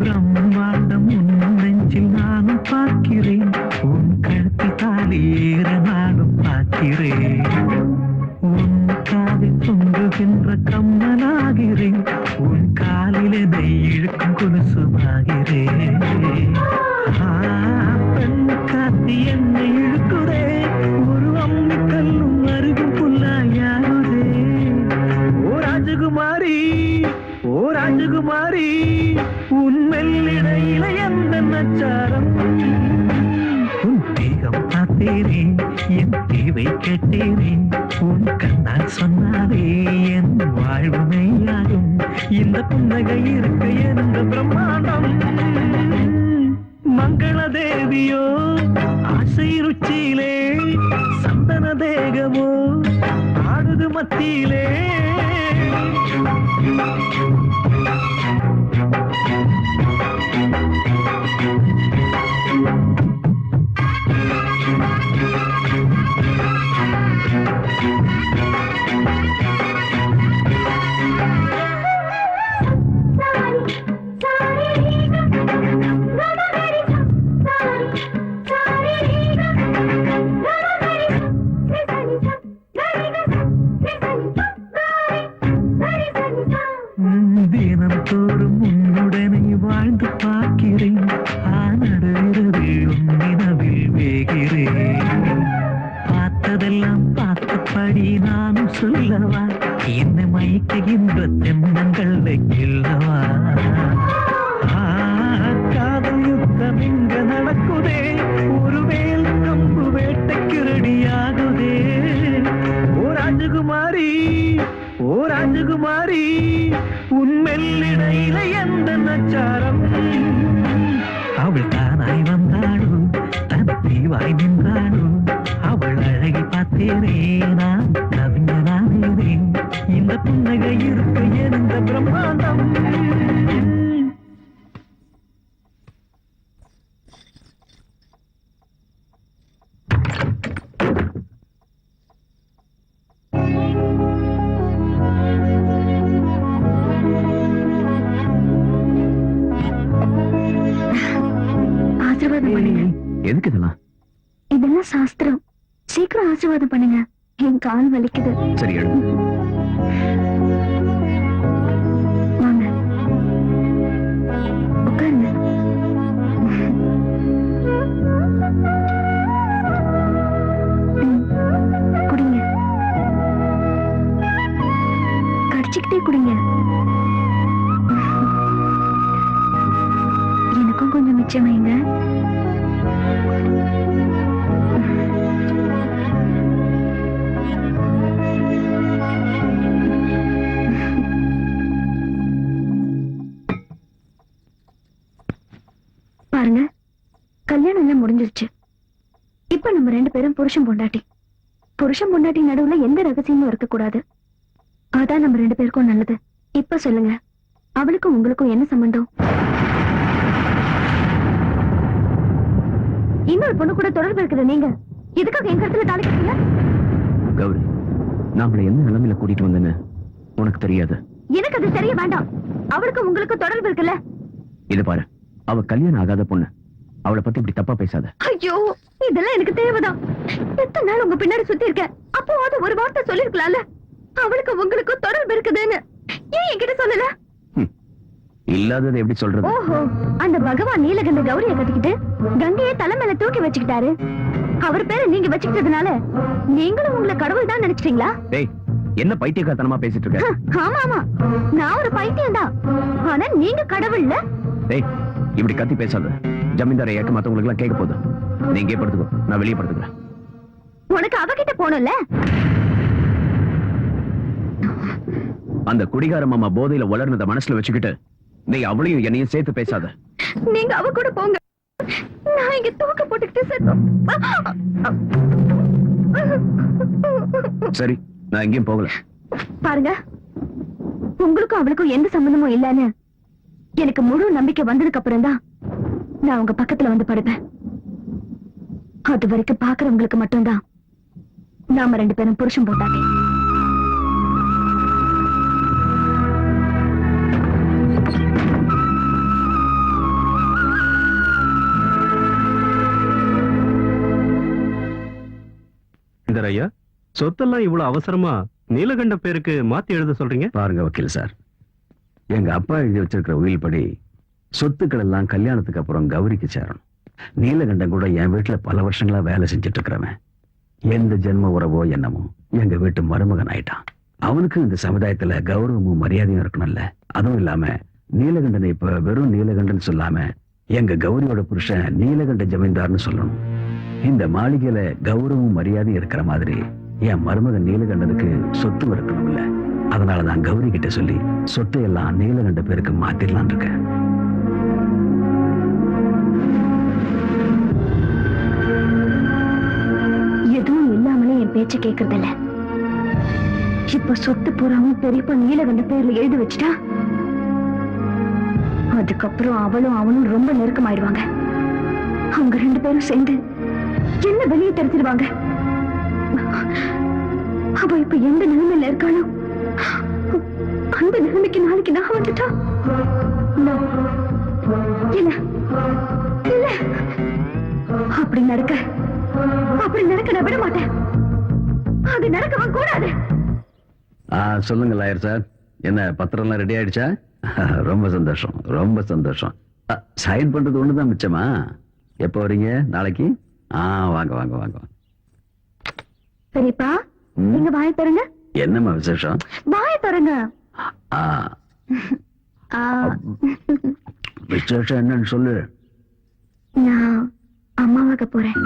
பிரம்மாண்டம் உன் நெஞ்சில் நானும் பார்க்கிறேன் உன் கழுத்து தாலி ஏற நானும் பார்க்கிறேன் உன் காதில் தொங்குகின்ற கம்மனாகிறேன் உன் காலில் என்னை இழுக்கும் கொலுசுமாகிறேன் பெண் காத்தி என்னை இழுக்குதே ஒரு அம்மி கல்லும் அருகும் புல்லாயாகுதே ஓ ராஜகுமாரி ஓ ராஜகுமாரி உன் மெல்லிடையில எந்த நச்சாரம் உன் தேகம் பார்த்தேனே என் தேவை கேட்டேனே உன் கண்ணால் சொன்னாரே என் வாழ்வு மெய்யாகும் இந்த புன்னகை இருக்க எந்த பிரம்மாண்டம் மங்கள தேவியோ ஆசை ருச்சியிலே சந்தன தேகமோ ஆடுது மத்தியிலே தினம் தோறும் உன்னுடனே வாழ்ந்து பார்க்கிறேன் ஆனடுகிறது உன்னினவில் வேகிறேன் பார்த்ததெல்லாம் பார்த்தபடி நானும் சொல்லவா என்ன மயக்குகின்ற தென்னங்கள் இல்லவா காதல் யுத்தம் இங்க நடக்குதே ஒரு வேல் கம்பு வேட்டைக்கு ரெடியாகுதே ஓ ராஜகுமாரி ஓ ராஜகுமாரி உன் மெல்லிடையில எந்த நச்சாரம் அவள் தானாய் வந்தாளோ தன் தீவாய் நின்றாளோ அவள் அழகை பார்த்தேனே நான் கவிஞனானேனே இந்த புன்னகை இருக்க எந்த பிரம்மாண்டம் ஆசீர்வாதம் பண்ணுங்க. எதுக்கு இதெல்லாம்? இதெல்லாம் சாஸ்திரம். சீக்கிரம் ஆசீர்வாதம் பண்ணுங்க, என் கால் வலிக்குது. சரி எடு. வாங்க உட்காருங்க. குடிங்க, கடிச்சுக்கிட்டே குடிங்க. எனக்கும் கொஞ்சம் மிச்சம் வைங்க. பாருங்க, கல்யாணம் எல்லாம் முடிஞ்சிருச்சு. இப்ப நம்ம 2 பேரும் புருஷன் பொண்டாட்டி. புருஷன் பொண்டாட்டி நடுவுல எந்த ரகசியமும் இருக்க கூடாது. அதான் நம்ம 2 பேருக்கும் நல்லது. இப்ப சொல்லுங்க, அவளுக்கும் உங்களுக்கும் என்ன சம்பந்தம்? இன்னொரு பொண்ணு கூட தொடர்பு இருக்குது. நீங்க எதுக்காக என் கருத்துல தாலி கட்டல? கௌரி, நாமளை என்ன நிலைமையில கூட்டிட்டு வந்தேன்னு உனக்கு தெரியாது. எனக்கு அது தெரிய வேண்டாம். அவளுக்கும் உங்களுக்கு தொடர்பு இருக்குல்ல? இது பாரு, அவ கல்யாணம் ஆகாத பொண்ணு. அவளை பத்தி இப்படி தப்பா பேசாத. ஐயோ, இதெல்லாம் எனக்கு தேவைதான். எத்தனை நாள் உங்க பின்னாடி சுத்தி இருக்கேன். அப்போ அது ஒரு வார்த்தை சொல்லிருக்கலாம்ல, அவளுக்கு உங்களுக்கும் தொடர்பு இருக்குதுன்னு. ஏன் என்கிட்ட சொல்லல? இல்லாதது எப்படி சொல்றது? ஓஹோ, அந்த பகவான் நீலகண்ட கௌரிய கட்டிக்கிட்டு கங்கையை தலை மேல தூக்கி வச்சுக்கிட்டாரு. அவர் பேரை நீங்க வச்சுக்கிட்டதுனால நீங்களும் உங்களை கடவுள் தான் நினைச்சிட்டீங்களா? டேய், என்ன பைத்தியக்காரத்தனமா பேசிட்டு இருக்க? ஆமா ஆமா, நான் ஒரு பைத்தியம் தான். ஆனா நீங்க கடவுள்ல. டேய், இப்படி கத்தி பேசாத. ஜமீன்தாரை ஏக்க மத்தவங்களுக்கு எல்லாம் கேட்க போதும். நீங்க படுத்துக்கோ, நான் வெளியே படுத்துக்கிறேன். உனக்கு அவகிட்ட போகணும்ல. அந்த குடிகார மாமா போதையில வளர்னத மனசுல வச்சுக்கிட்டு நீ அவளையும் என்னையும் சேர்த்து பேசாத. நீங்க அவ கூட போங்க, நான் இங்க தூக்க போட்டுக்கிட்டு செத்தோம். சரி, நான் எங்கேயும் போகல. பாருங்க, உங்களுக்கும் அவளுக்கும் எந்த சம்பந்தமும் இல்லன்னு எனக்கு முழு நம்பிக்கை வந்ததுக்கு அப்புறம் தான் நான் உங்க பக்கத்துல வந்து படுப்பேன். அது வரைக்கும் பாக்குறவங்களுக்கு மட்டும்தான் நாம 2 பேரும் புருஷன் போட்டாங்க. இந்த ஐயா, சொத்தெல்லாம் இவ்வளவு அவசரமா நீலகண்ட பேருக்கு மாத்தி எழுத சொல்றீங்க? பாருங்க வக்கீல் சார், எங்க அப்பா எழுதி வச்சிருக்கிற உயில் படி சொத்துக்கள் எல்லாம் கல்யாணத்துக்கு அப்புறம் கௌரிக்கு சேரணும். நீலகண்டன் கூட என் வீட்டுல பல வருஷங்களா வேலை செஞ்சுட்டு இருக்கிறவன். எந்த ஜென்ம உறவோ என்னமோ எங்க வீட்டு மருமகன் ஆயிட்டான். அவனுக்கு இந்த சமுதாயத்துல கௌரவமும் மரியாதையும் இருக்கணும்ல. அதுவும் இல்லாம நீலகண்டனை இப்ப வெறும் நீலகண்டன் சொல்லாம எங்க கௌரியோட புருஷன் நீலகண்ட ஜமீன்தார்னு சொல்லணும். இந்த மாளிகையில கௌரவமும் மரியாதையும் இருக்கிற மாதிரி என் மருமகன் நீலகண்டனுக்கு சொத்து இருக்கணும்ல. அதனாலதான் கௌரி கிட்ட சொல்லி சொத்து எல்லாம் நீலகண்ட பேருக்கு மாத்திரலாம் இருக்கேன். எதுவும் இல்லாமலே என் பேச்ச கேக்குறது இல்ல. இப்ப சொத்து பூராவும் பெரியப்பா நீலகண்ட பேர்ல எழுதி வச்சுட்டா அதுக்கப்புறம் அவனும் ரொம்ப நெருக்கமாயிடுவாங்க. அவங்க 2 பேரும் சேர்ந்து என்ன வெளியே தெரிஞ்சிருவாங்க. அவ இப்ப எந்த நிலைமையில இருக்காளோ அந்த நிலைமைக்கு நாளைக்கு நான் வந்துட்டா இல்ல இல்ல, அப்படி நடக்க நான் விட மாட்டேன். அது நடக்கவும் கூடாது. சொல்லுங்க லாயர் சார், என்ன பத்திரம் எல்லாம் ரெடி ஆயிடுச்சா? ரொம்ப சந்தோஷம், ரொம்ப சந்தோஷம். சைன் பண்றது ஒண்ணுதான் மிச்சமா? எப்ப வரீங்க? நாளைக்கு? வாங்க வாங்க வாங்க. பெரியப்பா, நீங்க வாய தருங்க. என்னம்மா விசேஷம்? வாய தருங்க. விசேஷம் என்னன்னு சொல்லு. நான் அம்மாவாக போறேன்.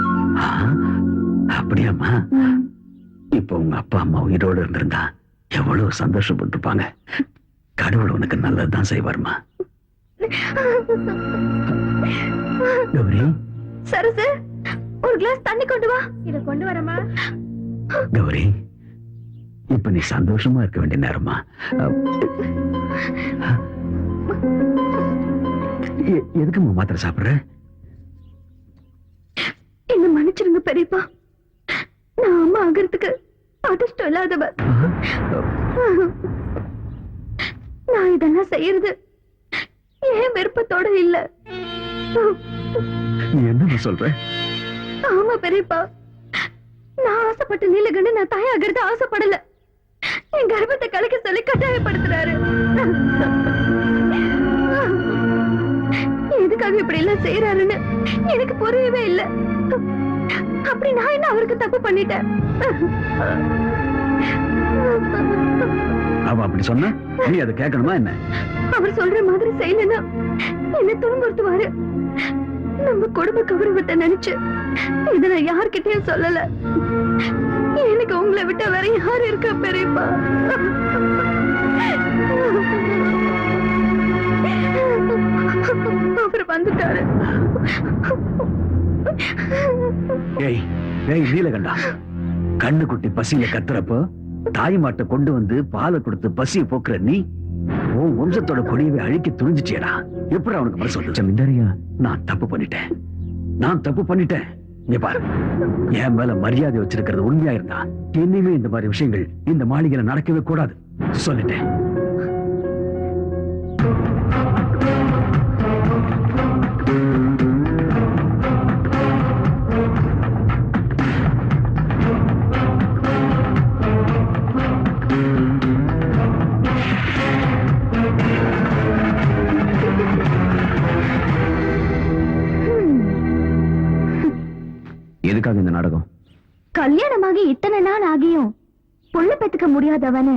அப்படியாம்மா? இப்ப உங்க அப்பா அம்மா உயிரோடு இருந்திருந்தா எவ்வளவு சந்தோஷப்பட்டிருப்பாங்க. கடவுள் உனக்கு நல்லதுதான் செய்வார்மா. கௌரி, சரசு, ஒரு கிளாஸ் தண்ணி கொண்டு வா. இத கொண்டு வரமா? கௌரி, இப்ப நீ சந்தோஷமா இருக்க வேண்டிய நேரமா. எதுக்குமா மாத்திரை சாப்பிடுற? என்ன மன்னிச்சிருங்க பெரியப்பா, நான் அம்மா ஆகிறதுக்கு அதிர்ஷ்டம் இல்லாதவ. நான் இதெல்லாம் செய்யறது ஏன் விருப்பத்தோட இல்ல. என்ன சொல்ற? ஆமா பெரியப்பா, நான் ஆசைப்பட்ட நீலகண்ட நான் தாயாகிறது ஆசைப்படல. என் கர்ப்பத்தை கலக்க சொல்லி கட்டாயப்படுத்துறாரு. எதுக்காக இப்படி எல்லாம் செய்யறாருன்னு எனக்கு புரியவே இல்ல. அப்படி நான் என்ன அவருக்கு தப்பு பண்ணிட்டேன்? அவ அப்படி சொன்னா நீ அதை கேட்கணுமா என்ன? அவர் சொல்ற மாதிரி செய்யலன்னா என்ன துன்புறுத்துவாரு. நம்ம குடும்ப கௌரவத்தை நினைச்சு இத நான் யார்கிட்டயும் சொல்லல. எனக்கு உங்களை விட்ட வேற யாரு இருக்கா பெரியப்பா? அவர் வந்துட்டாரு. ஏய் ஏய் நீலகண்டா, கண்ணு குட்டி பசியில கத்துறப்போ தாய் மாட்டை கொண்டு வந்து பாலை கொடுத்து பசியை போக்குற நீ உன் வம்சத்தோட கொடியவை அழிக்க துணிஞ்சிட்டியடா. எப்படி அவனுக்கு மனசு வந்து? ஜமீன்தாரியா, நான் தப்பு பண்ணிட்டேன். நீ பாரு, என் மேல மரியாதை வச்சிருக்கிறது உண்மையா இருந்தா இனிமே இந்த மாதிரி விஷயங்கள் இந்த மாளிகையில நடக்கவே கூடாது சொல்லிட்டேன். எதுக்காக இந்த நாடகம்? கல்யாணமாகி இத்தனை நாள் ஆகியும் புள்ள பெத்துக்க முடியாதவனு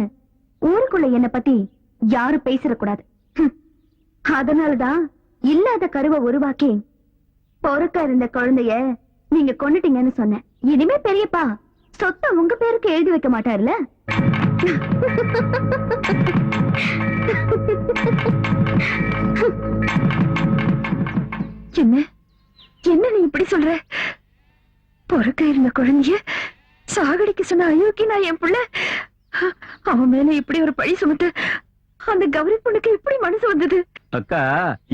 ஊருக்குள்ள என்ன பத்தி யாரும் பேசிடக்கூடாது. அதனாலதான் இல்லாத கருவை உருவாக்கி பொறுக்க இருந்த குழந்தைய நீங்க கொன்னுட்டீங்கன்னு சொன்னேன். இனிமே பெரியப்பா சொத்தை உங்க பேருக்கு எழுதி வைக்க மாட்டாருல்ல? என்ன என்ன நீ இப்படி சொல்ற? பொறுக்க இருந்த குழந்தைய சாகடிக்க சொன்ன அயோக்கி நான் என் புள்ள. அவன் மேல இப்படி ஒரு பழி சுமத்து அந்த கௌரி பொண்ணுக்கு எப்படி மனசு வந்தது? அக்கா,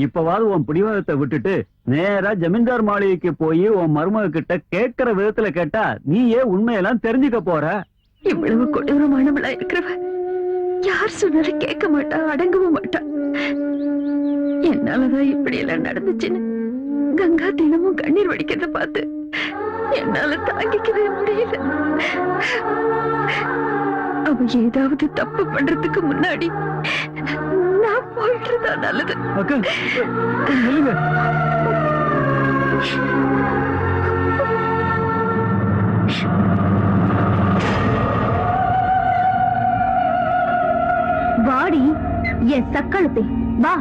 இப்பவாது உன் பிடிவாதத்தை விட்டுட்டு நேரா ஜமீன்தார் மாளிகைக்கு போய் உன் மருமக கிட்ட கேட்கிற விதத்துல கேட்டா நீயே உண்மையெல்லாம் தெரிஞ்சுக்க போற. இவ்வளவு கொடூரமானவளா இருக்கிறவ யார் சொன்னாலும் கேட்க மாட்டா, அடங்கவும் மாட்டா. என்னாலதான் இப்படி எல்லாம் நடந்துச்சுன்னு கங்கா தினமும் கண்ணீர் வடிக்கிறத பார்த்து என்னால தாங்கிக்கவே முடியல. அவ ஏதாவது தப்பு பண்றதுக்கு முன்னாடி நான் போயிட்டுறதா நல்லது. அக்கா, நில்லுங்க. வாடி என் சக்களத்தை வா.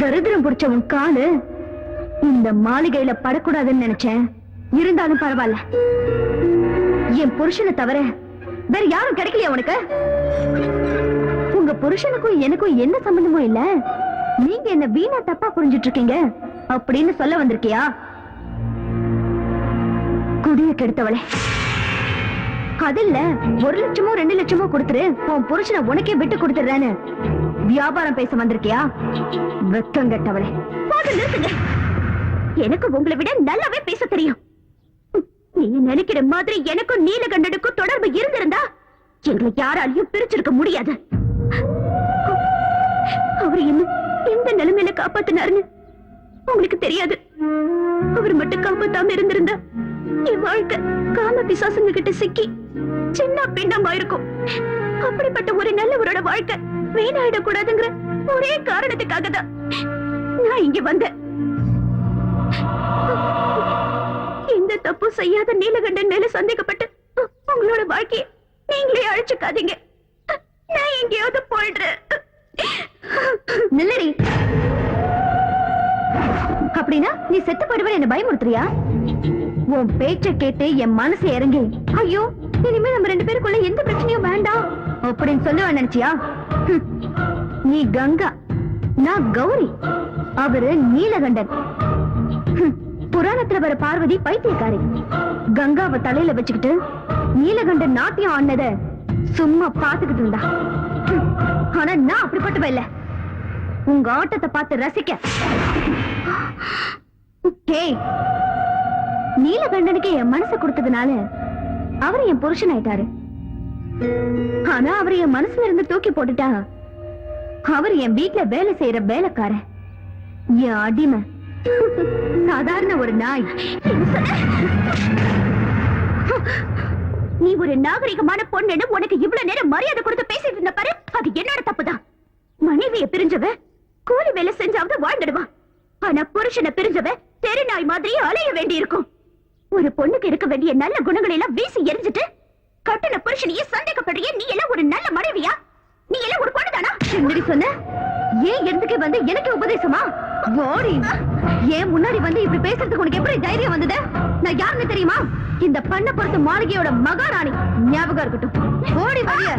தரித்திரம் பிடிச்ச உன் காலு இந்த மாளிகையில படக்கூடாதுன்னு நினைச்சேன். இருந்தாலும் பரவாயில்ல. என் புருஷனை தவிர வேற யாரும் கிடைக்கலையா உனக்கு? உங்க புருஷனுக்கும் எனக்கும் என்ன சம்பந்தமும் இல்ல. நீங்க என்ன வீணா தப்பா புரிஞ்சிட்டு இருக்கீங்க அப்படின்னு சொல்ல வந்திருக்கியா? குடிய கெடுத்தவளே, அதில்ல 1 லட்சமோ 2 லட்சமோ கொடுத்துரு உன் புருஷனை உனக்கே விட்டு கொடுத்துறேன்னு வியாபாரம் பேச வந்திருக்கியா? வெக்கம் கெட்டவளே. நிறுத்துங்க. எனக்கு உங்களை விட நல்லாவே பேச தெரியும். நீங்க நினைக்கிற மாதிரி எனக்கும் நீலகண்டனுக்கும் தொடர்பு இருந்திருந்தா எங்களை யாராலையும் பிரிச்சிருக்க முடியாது. அவர் என்ன எந்த நிலைமையில காப்பாத்தினாருன்னு உங்களுக்கு தெரியாது. அவர் மட்டும் காப்பாத்தாம இருந்திருந்தா என் வாழ்க்கை காம பிசாசுங்க கிட்ட சிக்கி சின்ன பின்னமா இருக்கும். அப்படிப்பட்ட ஒரு நல்லவரோட வாழ்க்கை வீணாயிடக்கூடாதுங்கிற ஒரே காரணத்துக்காக தான் நான் இங்க வந்தேன். எந்த தப்பு செய்யாத நீலகண்டன் மேல சந்தேகப்பட்டு உங்களோட வாழ்க்கையை நீங்களே அழிச்சுக்காதீங்க. நான் எங்கேயாவது போயிடுறேன். நில்லடி. அப்படின்னா நீ செத்து போயிடுவேன் என்ன பயமுறுத்துறியா? உன் பேச்ச கேட்டு என் மனசு இறங்கி ஐயோ இனிமே நம்ம 2 பேருக்குள்ள எந்த பிரச்சனையும் வேண்டாம் அப்படின்னு சொல்லுவ நினைச்சியா? நீ கங்கா, நான் கௌரி, அவரு நீலகண்டன். புராணத்துல வர பார்வதி பைத்தியக்காரி. கங்காவை தலையில வச்சுக்கிட்டு நீலகண்டன் நாட்டியம் ஆனத சும்மா பாத்துக்கிட்டு இருந்தா. ஆனா நான் அப்படிப்பட்டவ இல்ல. உங்க ஆட்டத்தை பார்த்து ரசிக்க. நீலகண்டனுக்கு என் மனசை கொடுத்ததுனால அவர் என் புருஷன் ஆயிட்டாரு. ஆனா அவர் என் மனசுல இருந்து தூக்கி போட்டுட்டா அவர் என் வீட்டுல வேலை செய்யற வேலைக்காரன், என் அடிமை, சாதாரண ஒரு நாய். நீ ஒரு நாகரிகமான பொண்ணு உனக்கு இவ்வளவு நேரம் மரியாதை கொடுத்து பேசிட்டு இருந்த பாரு, அது என்னோட தப்புதான். மனைவியை பிரிஞ்சவ கூலி வேலை செஞ்சாவது வாழ்ந்துடுவான். ஆனா புருஷனை பிரிஞ்சவ தெரு நாய் மாதிரியே அலைய வேண்டி இருக்கும். ஒரு பொண்ணுக்கு இருக்க வேண்டிய நல்ல குணங்களை எல்லாம் வீசி எரிஞ்சிட்டு கட்டின புருஷனையே சந்தேகப்படுறிய. நீ எல்லாம் ஒரு நல்ல மனைவியா? நீ எல்லாம் ஒரு பொண்ணுதானா? என்னடி சொன்ன? ஏன் எதுக்கு வந்து எனக்கு உபதேசமா? ஓடி ஏன் முன்னாடி வந்து இப்படி பேசுறதுக்கு உனக்கு எப்படி தைரியம் வந்தது? நான் யாருன்னு தெரியுமா? இந்த பண்ண பொறுத்த மாளிகையோட மகாராணி. ஞாபகம் இருக்கட்டும். ஓடி வரிய.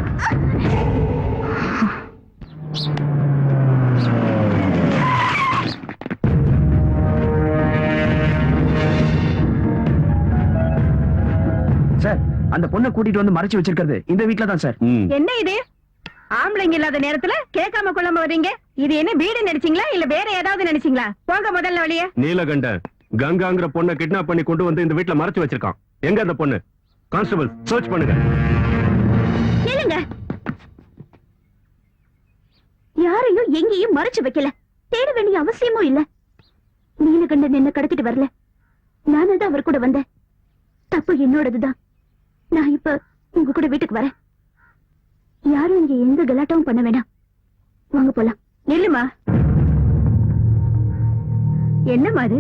சார், அந்த பொண்ணை கூட்டிட்டு வந்து மறைச்சு வச்சிருக்கிறது இந்த வீட்ல தான் சார். என்ன இது? ஆம்பளைங்க இல்லாத நேரத்துல கேட்காம கொள்ளாம வர்றீங்க. இது என்ன வீடு நினைச்சீங்களா இல்ல வேற ஏதாவது நினைச்சீங்களா? போங்க முதல்ல வழிய. நீலகண்டன் கங்காங்கிற பொண்ணை கிட்னாப் பண்ணி கொண்டு வந்து இந்த வீட்ல மறைச்சு வச்சிருக்கான். எங்க அந்த பொண்ணு? கான்ஸ்டபிள் சர்ச் பண்ணுங்க. கேளுங்க. யாரையும் எங்கேயும் மறைச்சு வைக்கல. தேட வேண்டிய அவசியமும் இல்ல. நீலகண்டன் என்ன கடத்திட்டு வரல. நானும் தான் அவர் கூட வந்தேன். தப்பு என்னோடதுதான். நான் இப்ப உங்க கூட வீட்டுக்கு வரேன். யாரும் இங்க எந்த கலாட்டாவும் பண்ண வேண்டாம். வாங்க போலாம். நில்லுமா. என்னமா அது?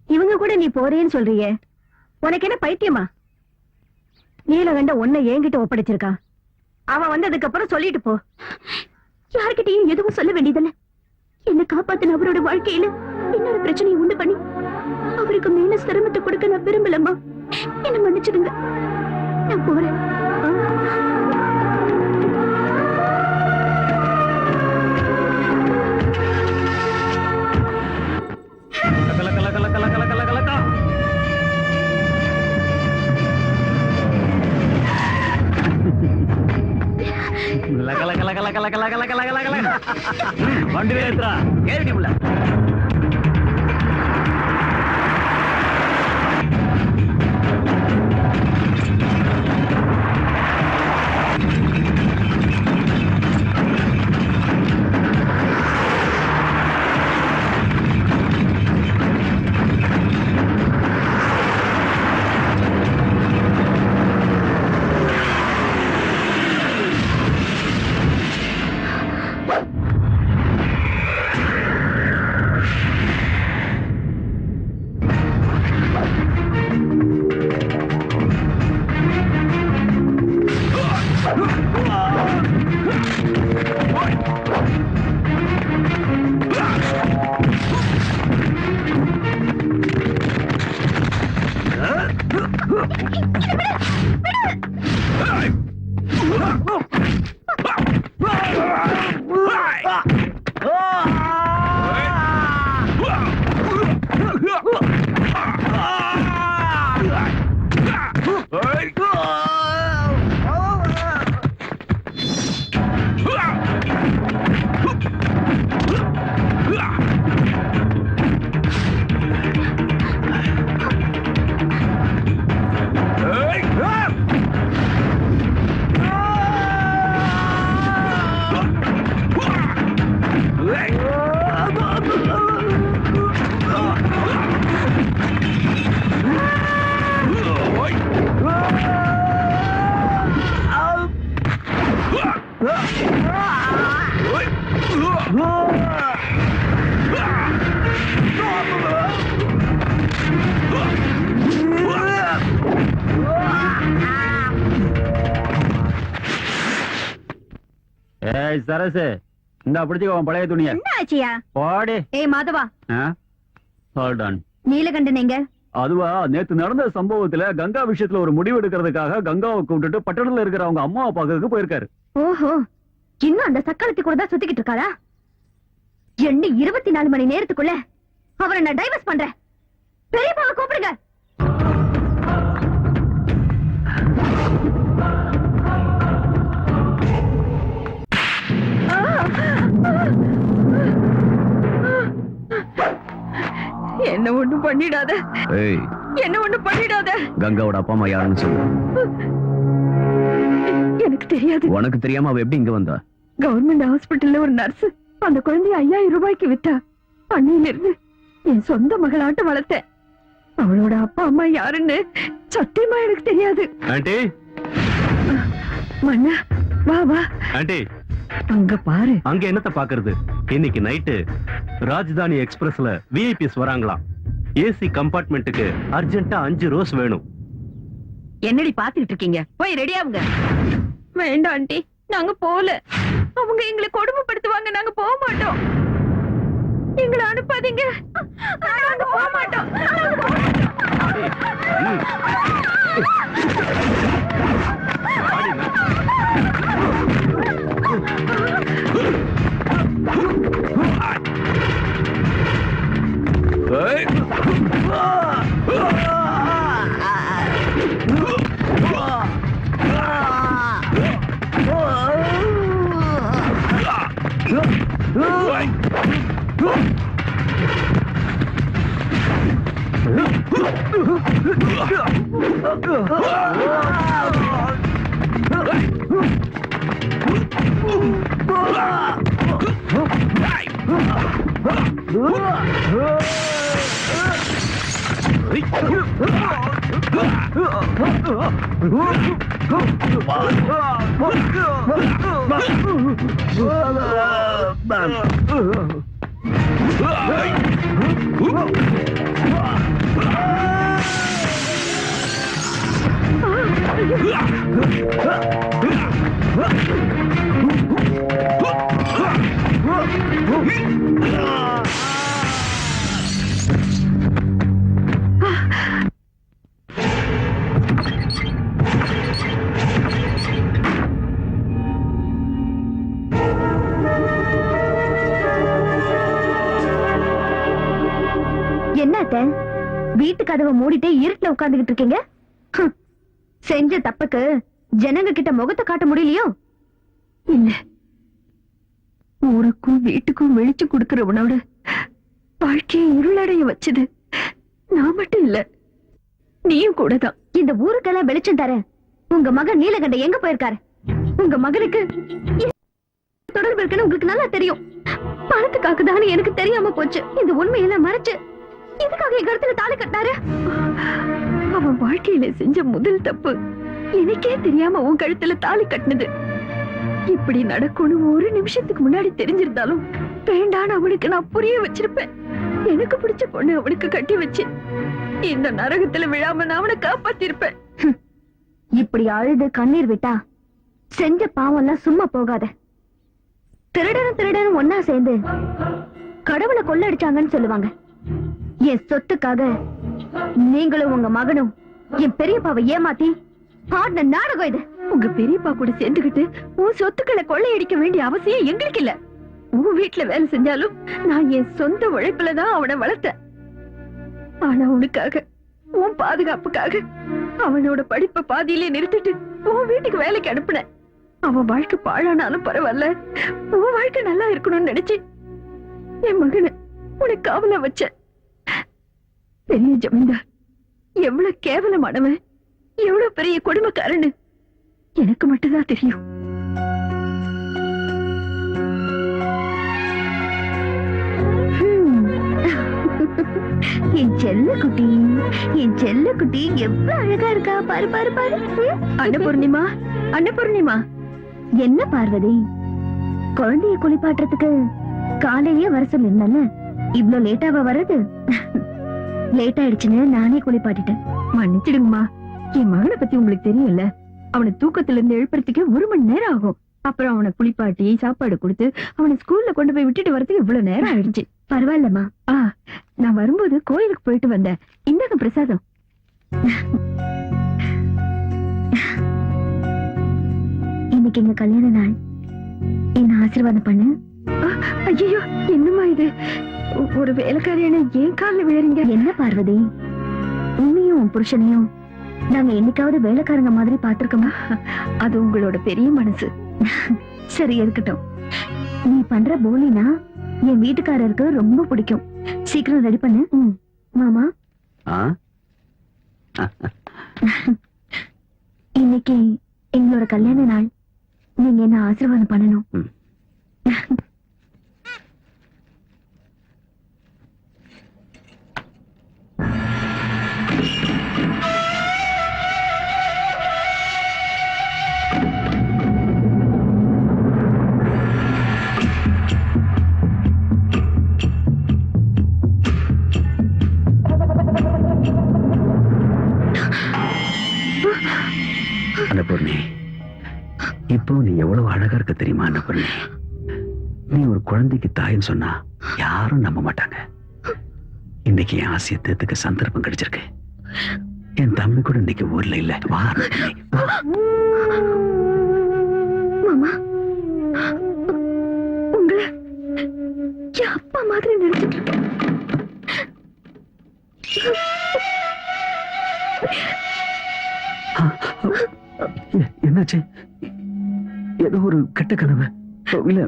இவங்க கூட நீ போறேன்னு சொல்றியே, உனக்கு என்ன பைத்தியமா? நீலகண்ட உன்னை என்கிட்ட ஒப்படைச்சிருக்கான். அவன் வந்ததுக்கு அப்புறம் சொல்லிட்டு போ. யார்கிட்டயும் எதுவும் சொல்ல வேண்டியதில்ல. என்ன காப்பாத்தின அவரோட வாழ்க்கையில இன்னொரு பிரச்சனையை உண்டு பண்ணி அவருக்கு மேல சிரமத்தை கொடுக்க நான் விரும்பலம்மா. என்ன மன்னிச்சிடுங்க, நான் போறேன். வண்டி வேத்ரா ஏறிடி உள்ள. ஏய் சரசு, இந்த பிடிச்சுக்கோ பழைய துணிய. என்ன ஆச்சியா? போடி. ஏய் மாதவா, ஹோல்ட் ஆன். நீலகண்டன் எங்க? அதுவா, நேத்து நடந்த சம்பவத்துல கங்கா விஷயத்துல ஒரு முடிவு எடுக்கிறதுக்காக கங்காவை கூப்பிட்டுட்டு பட்டணத்துல இருக்கிற அவங்க அம்மாவை பார்க்கறதுக்கு போயிருக்காரு. ஓஹோ, இன்னும் அந்த சக்காலத்தி கூட தான் சுத்திக்கிட்டு இருக்காரா? என்ன 24 மணி நேரத்துக்குள்ள அவரை நான் டைவர்ஸ் பண்றேன். பெரியப்பாவை கூப்பிடுங்க. என்ன ஒண்ணு பண்ணிடாத, ஏய், என்ன ஒண்ணு பண்ணிடாத. கங்காவோட அப்பா அம்மா யாருன்னு சொல்லு. எனக்கு தெரியாது. உனக்கு தெரியாம அவ எப்படி இங்க வந்தா? கவர்மெண்ட் ஹாஸ்பிட்டல்ல ஒரு நர்ஸ் அந்த குழந்தைய 5000 ரூபாய்க்கு வித்தா. அன்னையில இருந்து என் சொந்த மகளாட்ட வளர்த்தேன். அவளோட அப்பா அம்மா யாருன்னு சத்தியமா எனக்கு தெரியாது. ஆண்டி, மன்னா வா வா, ஆண்டி, அங்க பாரு. அங்க என்னத்த பாக்குறது? இன்னைக்கு நைட்டு ராஜ்தானி எக்ஸ்பிரஸ்ல விஐபிஸ் வராங்களாம். ஏசி கம்பார்ட்மெண்ட்டுக்கு அர்ஜென்ட்டா 5 ரோஸ் வேணும். என்னடி பாத்துக்கிட்டு இருக்கீங்க? போய் ரெடி ஆகுங்க. வேண்டாம் ஆண்டி, நாங்க போல. அவங்க எங்களை கொடுமைப்படுத்துவாங்க, நாங்க போக மாட்டோம். எங்களை அனுப்பாதீங்க, நாங்க போக மாட்டோம். என்னத்த வீட்டு கதவை மூடிட்டு இருட்டுல உட்கார்ந்துகிட்டு இருக்கீங்க? ஹம். செஞ்ச தப்புக்கு ஜனங்க கிட்ட முகத்தை காட்ட முடியலையோ? இல்ல, ஊருக்கும் வீட்டுக்கும் வெளிச்சு கொடுக்கறவனோட வாழ்க்கையை இருளடைய வச்சது நான் மட்டும் இல்ல, நீயும் கூட தான். இந்த ஊருக்கெல்லாம் வெளிச்சம் தர உங்க மகன் நீலகண்ட எங்க போயிருக்காரு? உங்க மகனுக்கு தொடர்பு இருக்குன்னு உங்களுக்கு நல்லா தெரியும். பணத்துக்காக தானே எனக்கு தெரியாம போச்சு. இந்த உண்மையெல்லாம் மறைச்சு இதுக்காக என் கருத்துல தாலி கட்டினாரு. அவன் வாழ்க்கையில செஞ்ச முதல் தப்பு எனக்கே தெரியாம உன் கழுத்துல தாலி கட்டினது. இப்படி நடக்கும்னு ஒரு நிமிஷத்துக்கு முன்னாடி தெரிஞ்சிருந்தாலும் வேண்டான்னு அவனுக்கு நான் புரிய வச்சிருப்பேன். எனக்கு பிடிச்ச பொண்ணு அவனுக்கு கட்டி வச்சு இந்த நரகத்துல விழாம நான் அவனை காப்பாத்திருப்பேன். இப்படி அழுது கண்ணீர் விட்டா செஞ்ச பாவம் எல்லாம் சும்மா போகாத. திருடனும் ஒன்னா சேர்ந்து கடவுளை கொள்ளடிச்சாங்கன்னு சொல்லுவாங்க. என் சொத்துக்காக நீங்களும் உங்க மகனும் என் பெரியப்பாவை ஏமாத்தி ஆடின நாடகம் இது. உங்க பெரியப்பா கூட சேர்ந்துகிட்டு உன் சொத்துக்களை கொள்ளையடிக்க வேண்டிய அவசியம் எங்களுக்கு இல்ல. உன் வீட்டுல வேலை செஞ்சாலும் நான் என் சொந்த உழைப்புலதான் அவனை வளர்த்தேன். ஆனா உனக்காக, உன் பாதுகாப்புக்காக அவனோட படிப்பை பாதியிலே நிறுத்திட்டு உன் வீட்டுக்கு வேலைக்கு அனுப்புனேன். அவன் வாழ்க்கை பாழானாலும் பரவாயில்ல, உன் வாழ்க்கை நல்லா இருக்கணும்னு நினைச்சு என் மகனை உனக்கு காவல வச்ச. பெரிய ஜமீன்தார் எவ்வளவு கேவலமானவன், எவ்வளவு பெரிய கொடுமைக்காரன்னு எனக்கு மட்டும்தான் தெரியும். என் செல்ல குட்டி எவ்வளவு அழகா இருக்கா பாரு பாரு பாரு. அன்னபூர்ணிமா, என்ன பார்வதி, குழந்தைய குளிப்பாட்டுறதுக்கு காலையிலேயே வர சொல்லிருந்தல, இவ்ளோ லேட்டாவா வர்றது? லேட் ஆயிடுச்சுன்னு நானே குளிப்பாட்டிட்டேன். மன்னிச்சிடுங்கம்மா, என் மகனை பத்தி உங்களுக்கு தெரியல. அவனை தூக்கத்துல இருந்து எழுப்புறதுக்கு 1 மணி நேரம் ஆகும். அப்புறம் அவனை குளிப்பாட்டி சாப்பாடு கொடுத்து அவனை ஸ்கூல்ல கொண்டு போய் விட்டுட்டு வரதுக்கு இவ்வளவு நேரம் ஆயிடுச்சு. பரவாயில்லம்மா. நான் வரும்போது கோயிலுக்கு போயிட்டு வந்தேன். இந்தாங்க பிரசாதம். இன்னைக்கு எங்க கல்யாண நாள், என்ன ஆசீர்வாதம் பண்ணு. ஐயோ, என்னம்மா இது? ஒரு வேலைக்காரியான ஏன் காலில் விழுறீங்க? என்ன பார்வதி, உன்னையும் உன் புருஷனையும் நாங்க என்னைக்காவது வேலைக்காரங்க மாதிரி பாத்திருக்கோமா? அது உங்களோட பெரிய மனசு. சரி, இருக்கட்டும். நீ பண்ற போலினா என் வீட்டுக்காரருக்கு ரொம்ப பிடிக்கும். சீக்கிரம் ரெடி பண்ணு. மாமா, இன்னைக்கு எங்களோட கல்யாண நாள், நீங்க என்ன ஆசீர்வாதம் பண்ணணும். அன்னபூர்ணி, இப்போ நீ எவ்வளவு அழகா இருக்க தெரியுமா அன்னபூர்ணி? நீ ஒரு குழந்தைக்கு தாயின்னு சொன்னா யாரும் நம்ப மாட்டாங்க. இன்னைக்கு என் ஆசையை தேர்த்துக்க சந்தர்ப்பம் கிடைச்சிருக்கு. என் தம்பி கூட இன்னைக்கு ஊர்ல இல்ல. வா அன்னபூர்ணி, வா. மாமா, உங்களை என் அப்பா மாதிரி நினைச்சிட்டு இருக்கேன். என்னாச்சு? ஏதோ ஒரு கெட்ட கனவு இல்ல?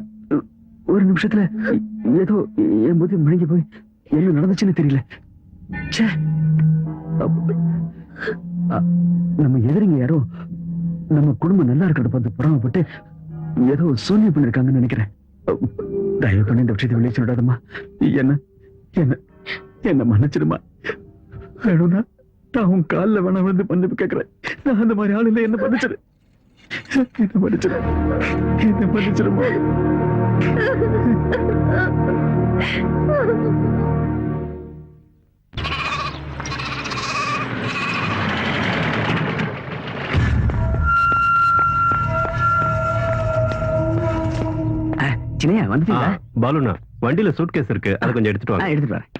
ஒரு நிமிஷத்துல ஏதோ என் புத்தி முழுங்கி போய் என்ன நடந்துச்சுன்னு தெரியல. நம்ம எதிரிங்க யாரோ நம்ம குடும்பம் நல்லா இருக்கிறத பார்த்து புறாமப்பட்டு ஏதோ சூன்யம் பண்ணிருக்காங்கன்னு நினைக்கிறேன். தயவு பண்ணி இந்த விஷயத்தை வெளியே சொல்லிடாதம்மா. என்ன என்ன என்ன மன்னிச்சிடுமா. வேணும்னா நான் உன் காலில் வேணா வந்து மன்னிப்பு கேட்கிறேன். நான் அந்த மாதிரி ஆள் இல்லை. என்ன மன்னிச்சிடு, என்ன மன்னிச்சிடு, என்ன மன்னிச்சிடுமா. சின்னையா வந்துட்டீங்களா? பாலுண்ணா வண்டியில சூட்கேஸ் இருக்கு, அதை கொஞ்சம் எடுத்துட்டு வாங்க. எடுத்துட்டு வரேன்.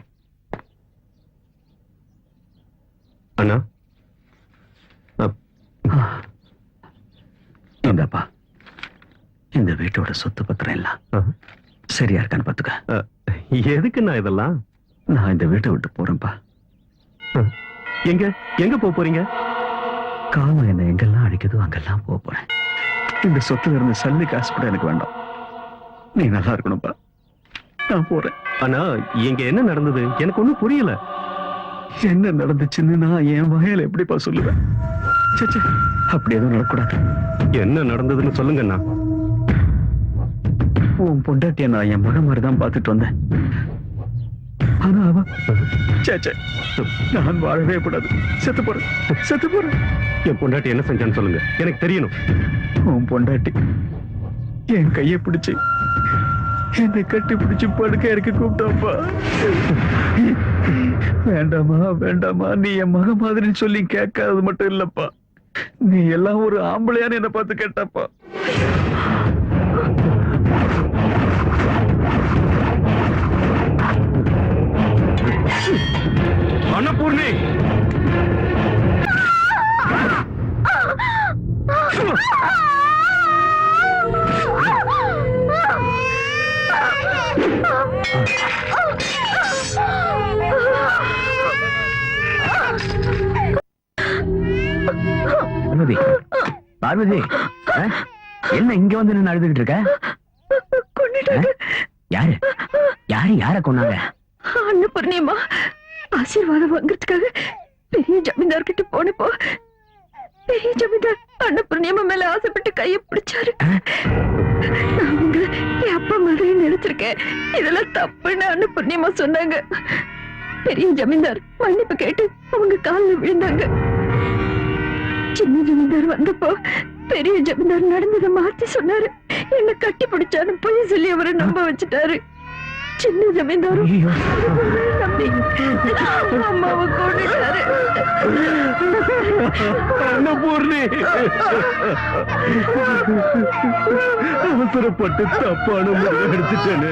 அண்ணா இந்தப்பா, இந்த வீட்டோட சொத்து பத்திரம் எல்லாம் சரியா இருக்கான்னு பாத்துக்க. எதுக்குண்ணா இதெல்லாம்? நான் இந்த வீட்டை விட்டு போறேன்ப்பா. எங்க எங்க போறீங்க? காலம் என்ன எங்கெல்லாம் அடிக்குதோ அங்கெல்லாம் போறேன். இந்த சொத்துல இருந்து சல்லி காசு கூட எனக்கு வேண்டாம். நீ நல்லா இருக்கணும்ப்பா. நான் போறேன். அண்ணா இங்க என்ன நடந்தது எனக்கு ஒண்ணும் புரியல. என்ன நடந்துச்சுன்னு நான் என் வகையில எப்படிப்பா சொல்லுவேன்? சே, அப்படி எதுவும் நடக்கூடாது. என்ன நடந்ததுன்னு சொல்லுங்கண்ணா. உன் பொண்டாட்டிய நான் என் மகன் மாதிரிதான் பார்த்துட்டு வந்தேன். ஆனா அவ சே, நான் வாழவே கூடாது. செத்து போறேன். என் பொண்டாட்டி என்ன செஞ்சான்னு சொல்லுங்க, எனக்கு தெரியணும். உன் பொண்டாட்டி என் கையை பிடிச்சு என்னை கட்டி பிடிச்சு படுக்க இருக்க கூப்பிட்டாப்பா. வேண்டாமா நீ என் மக மாதிரின்னு சொல்லி கேட்காதது மட்டும் இல்லப்பா, நீ எல்லாம் ஒரு ஆம்பளையான்னு என்ன பார்த்து கேட்டாப்பா. அன்னபூர்ணி, பார்வதி, என்ன இங்க வந்து நின்னு அழுதுகிட்டு இருக்க? யார கொன்னாங்க? அன்னபூர்ணிமா ஆசீர்வாதம் வாங்குறதுக்காக பெரிய ஜமீன்தார் கிட்ட போனப்போ பெரிய ஜமீன்தார் அன்னபூர்ணிமா மேல ஆசைப்பட்டு கையை பிடிச்சாரு. நான் உங்களை என் அப்பா மாதிரி நினைச்சிருக்கேன், இதெல்லாம் தப்புன்னு அன்னபூர்ணிமா சொன்னாங்க. பெரிய ஜமீன்தார் மன்னிப்பு கேட்டு அவங்க காலில் விழுந்தாங்க. சின்ன ஜமீன்தார் வந்தப்போ பெரிய ஜமீன்தார் நடந்ததை மாத்தி சொன்னாரு. என்ன கட்டி பிடிச்சாரு போய் சொல்லி அவரை நம்ப வச்சுட்டாரு. சின்ன ஜமீன்தார் நம்பி அம்மாவை கொண்டுட்டாரு. அன்னபூர்ணி, அவசரப்பட்டு தப்பான முடிவு எடுத்துட்டேன்னு.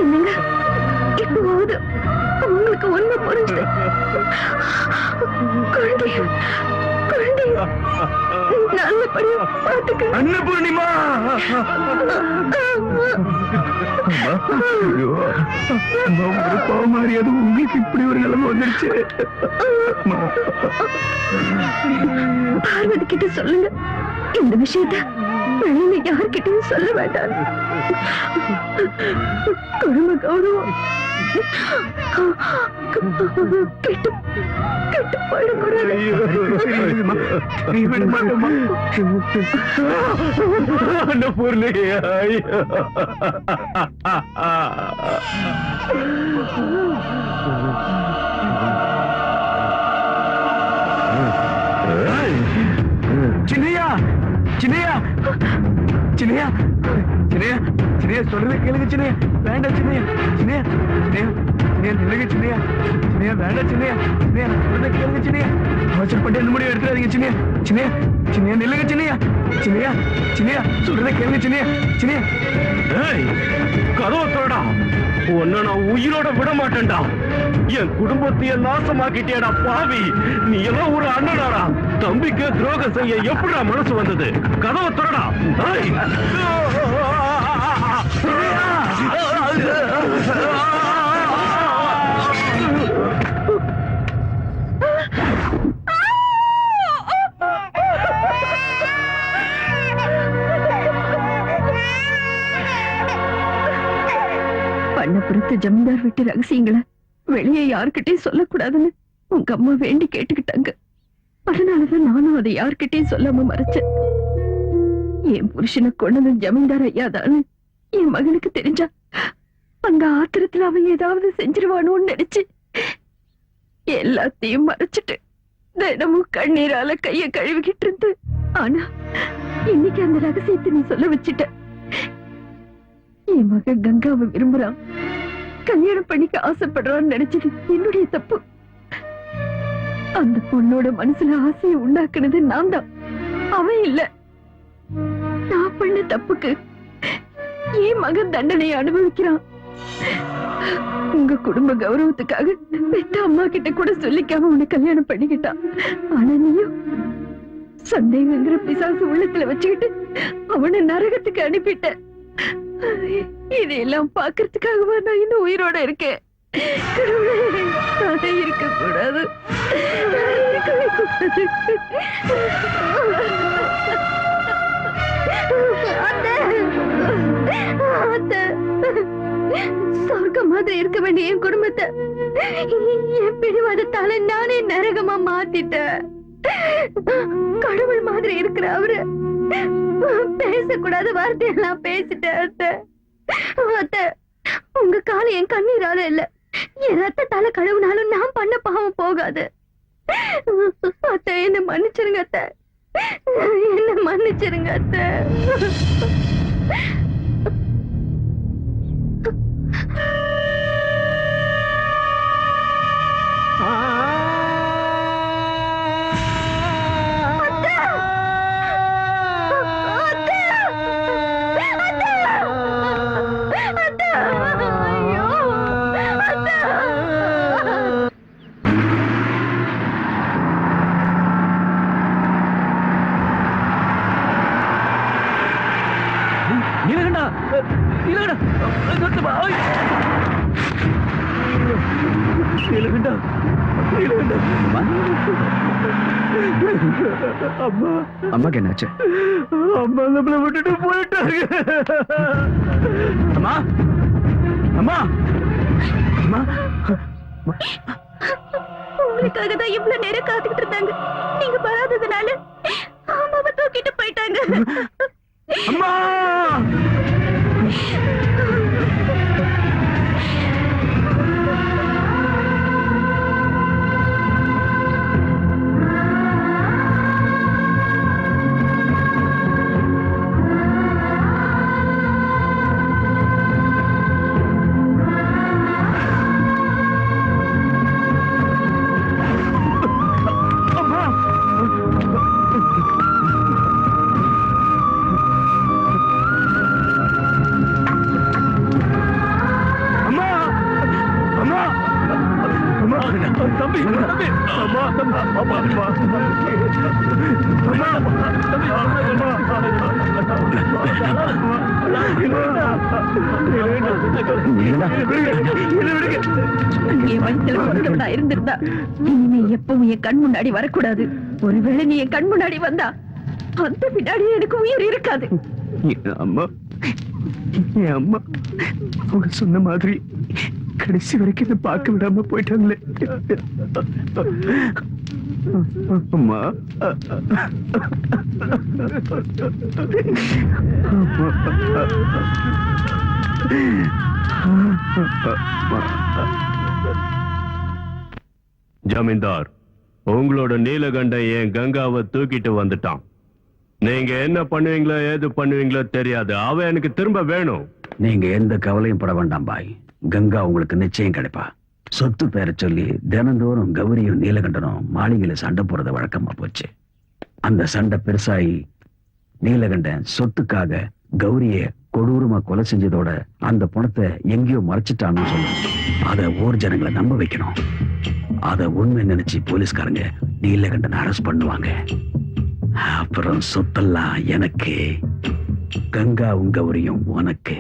என்னங்க இப்போது உங்களுக்கு ஒண்ணு புரிஞ்சு குழந்தை நல்லபடியா பாத்துக்க. அன்னபூர்ணிமா, பாவமாரியாது உங்களுக்கு இப்படி ஒரு நிலைமை வந்துருச்சு. பார்வதி கிட்ட சொல்லுங்க, இந்த விஷயத்த வெளியில யார்கிட்டயும் சொல்ல வேண்டாம். குடும்ப கௌரவம் கெட்டு போயிடக்கூடாது. அன்னபூர்ணி, சின்னையா சொல்றது கேளுங்க. சின்னையா வேண்டாம். சின்னையா நில்லுங்க. சின்னையா வேண்டாம். சின்னையா சொல்றத கேளுங்க. சின்னையா அவசரப்பட்டு என்ன முடிவு எடுத்துறாதீங்க. சின்னையா நில்லுங்க. சின்னையா சொல்றத கேளுங்க. சின்னையா கதவை திறடா, உன்னை நான் உயிரோட விட மாட்டேன்டா. என் குடும்பத்தையே நாசமாக்கிட்டேடா பாவி. நீ எல்லாம் ஒரு அண்ணனாடா, தம்பிக்கு துரோகம் செய்ய எப்படிடா மனசு வந்தது? கதவை திறடா. பண்ணப்புறத்து ஜமீன்தார் வீட்டு ரகசியங்களை வெளியே யார்கிட்டயும் சொல்லக்கூடாதுன்னு உங்க அம்மா வேண்டி கேட்டுக்கிட்டாங்க. அதனாலதான் நானும் அதை யார்கிட்டயும் சொல்லாம மறைச்சேன். என் புருஷனை கொண்டது ஜமீன்தார் ஐயாதான்னு என் மகனுக்கு தெரிஞ்சா அந்த ஆத்திரத்துல அவன் ஏதாவது செஞ்சிருவானோன்னு நினைச்சு எல்லாத்தையும் மறைச்சிட்டு தினமும் கண்ணீரால கைய கழுவிக்கிட்டு இருந்து. ஆனா இன்னைக்கு அந்த ரகசியத்தை நீ சொல்ல வச்சுட்ட. என் மகன் கங்காவை விரும்புறான், கல்யாணம் பண்ணிக்க ஆசைப்படுறான்னு நினைச்சது என்னுடைய தப்பு. அந்த பொண்ணோட மனசுல ஆசையை உண்டாக்குனது நான் தான், அவன் இல்ல. நான் பண்ண தப்புக்கு என் மகன் தண்டனை அனுபவிக்கிறான். உங்க குடும்ப கௌரவத்துக்காக பெத்த அம்மா கிட்ட கூட சொல்லிக்காம உன்னை கல்யாணம் பண்ணிக்கிட்டான். ஆனா நீயும் சந்தேகங்கிற பிசாசு உள்ளத்துல வச்சுக்கிட்டு அவனை நரகத்துக்கு அனுப்பிட்ட. இதையெல்லாம் பாக்குறதுக்காகவா நான் இன்னும் உயிரோட இருக்கேன்? அதை இருக்க கூடாது, இருக்கவே கூடாது. சொர்க்கம் மாதிரி இருக்க வேண்டிய என் குடும்பத்தை என் பிடிவாதத்தால நானே நரகமா மாத்திட்டேன். கடவுள் மாதிரி இருக்கிற அவரு பேசக்கூடாத வார்த்தையெல்லாம் பேசிட்டேன். அத்தை, உங்க காலம் என் கண்ணீரால இல்ல, என் ரத்தத்தால கழுவுனாலும் நான் பண்ண பாவம் போகாது. அத்தை, என்ன மன்னிச்சிருங்க அத்தை, என்ன மன்னிச்சிருங்க அத்தை. நீலகண்டா, நீலகண்டா, நிறுத்துமா. நீலகண்டா, நீலகண்டா. அம்மா, அம்மாக்கு என்னாச்சு? அம்மா நம்மளை விட்டுட்டு போயிட்டாங்க. அம்மா, அம்மா, அம்மா. உங்களுக்காக தான் இவ்வளவு நேரம் காத்துக்கிட்டு இருந்தாங்க. நீங்க வராததுனால அம்மாவை தூக்கிட்டு போயிட்டாங்க. அம்மா, தம்பி, தம்பி, அம்மா, அம்மா, அம்மா, அம்மா, என் வயிற்றுல பிறந்தவனா இருந்திருந்தா இனிமே எப்பவும் என் கண் முன்னாடி வரக்கூடாது. ஒருவேளை நீ என் கண் முன்னாடி வந்தா அந்த பின்னாடி எனக்கு உயிர் இருக்காது. அம்மா, என் அம்மா அவங்க சொன்ன மாதிரி கடைசி வரைக்கும் இதை பார்க்க விடாம போயிட்டாங்களே. அம்மா, ஜமீன்தார், உங்களோட நீலகண்டன் என் கங்காவை தூக்கிட்டு வந்துட்டான். நீங்க என்ன பண்ணுவீங்களோ ஏது பண்ணுவீங்களோ தெரியாது, அவ எனக்கு திரும்ப வேணும். நீங்க எந்த கவலையும் பட வேண்டாம் பாய், கங்கா உங்களுக்கு நிச்சயம் கிடைப்பா. சொத்து பேரை சொல்லி தினந்தோறும் கௌரியும் நீலகண்டனும் மாளிகையில சண்டை போறது வழக்கமா போச்சு. அந்த சண்டை பெருசாயி நீலகண்டன் சொத்துக்காக கௌரிய கொடூரமா கொலை செஞ்சதோட அந்த பணத்தை எங்கேயோ மறைச்சிட்டான்னு சொல்லணும். அத ஊர் ஜனங்களை நம்ப வைக்கணும். அத உண்மை நினைச்சு போலீஸ்காரங்க நீலகண்டனை அரெஸ்ட் பண்ணுவாங்க. அப்புறம் சொத்தெல்லாம் எனக்கு, கங்காவும் கௌரியும் உனக்கு.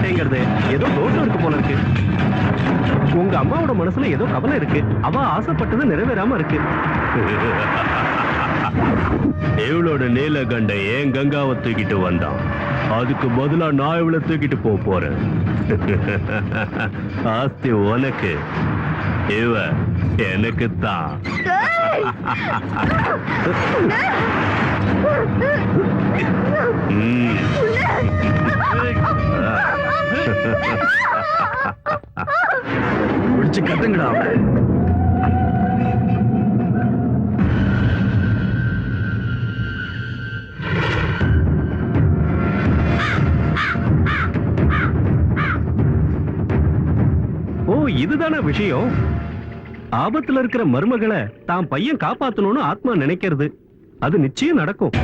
மாட்டேங்கிறது. ஏதோ தோஷம் இருக்கு போல இருக்கு. உங்க அம்மாவோட மனசுல ஏதோ கவலை இருக்கு. அவ ஆசைப்பட்டது நிறைவேறாம இருக்கு. இவளோட நீலகண்ட ஏன் கங்காவை தூக்கிட்டு வந்தான். அதுக்கு பதிலா நான் இவளை தூக்கிட்டு போறேன். ஆஸ்தி உனக்கு, இவ எனக்கு தான். பிடிச்சு கத்துங்கடா அவனை. ஓ, இதுதானே விஷயம். ஆபத்துல இருக்கிற மருமகளை தான் பையன் காப்பாத்தணும்னு ஆத்மா நினைக்கிறது. அது நிச்சயம் நடக்கும்.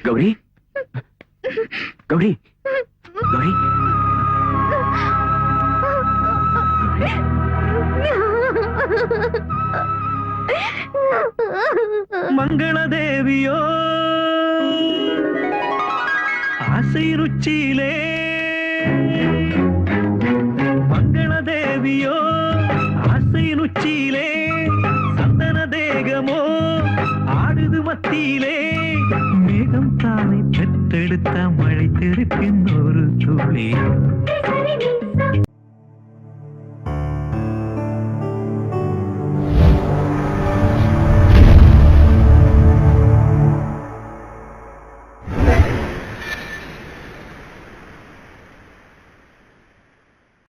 கௌரி கௌரி கௌரி மங்கள தேவியோ ஆசை ருச்சியிலே மங்கள தேவியோ ஆசை ருச்சியிலே சந்தன தேகமோ ஆடுது மத்தியிலே மேகம் தானை பெற்றெடுத்த மழை தெருப்பின் ஒரு துளி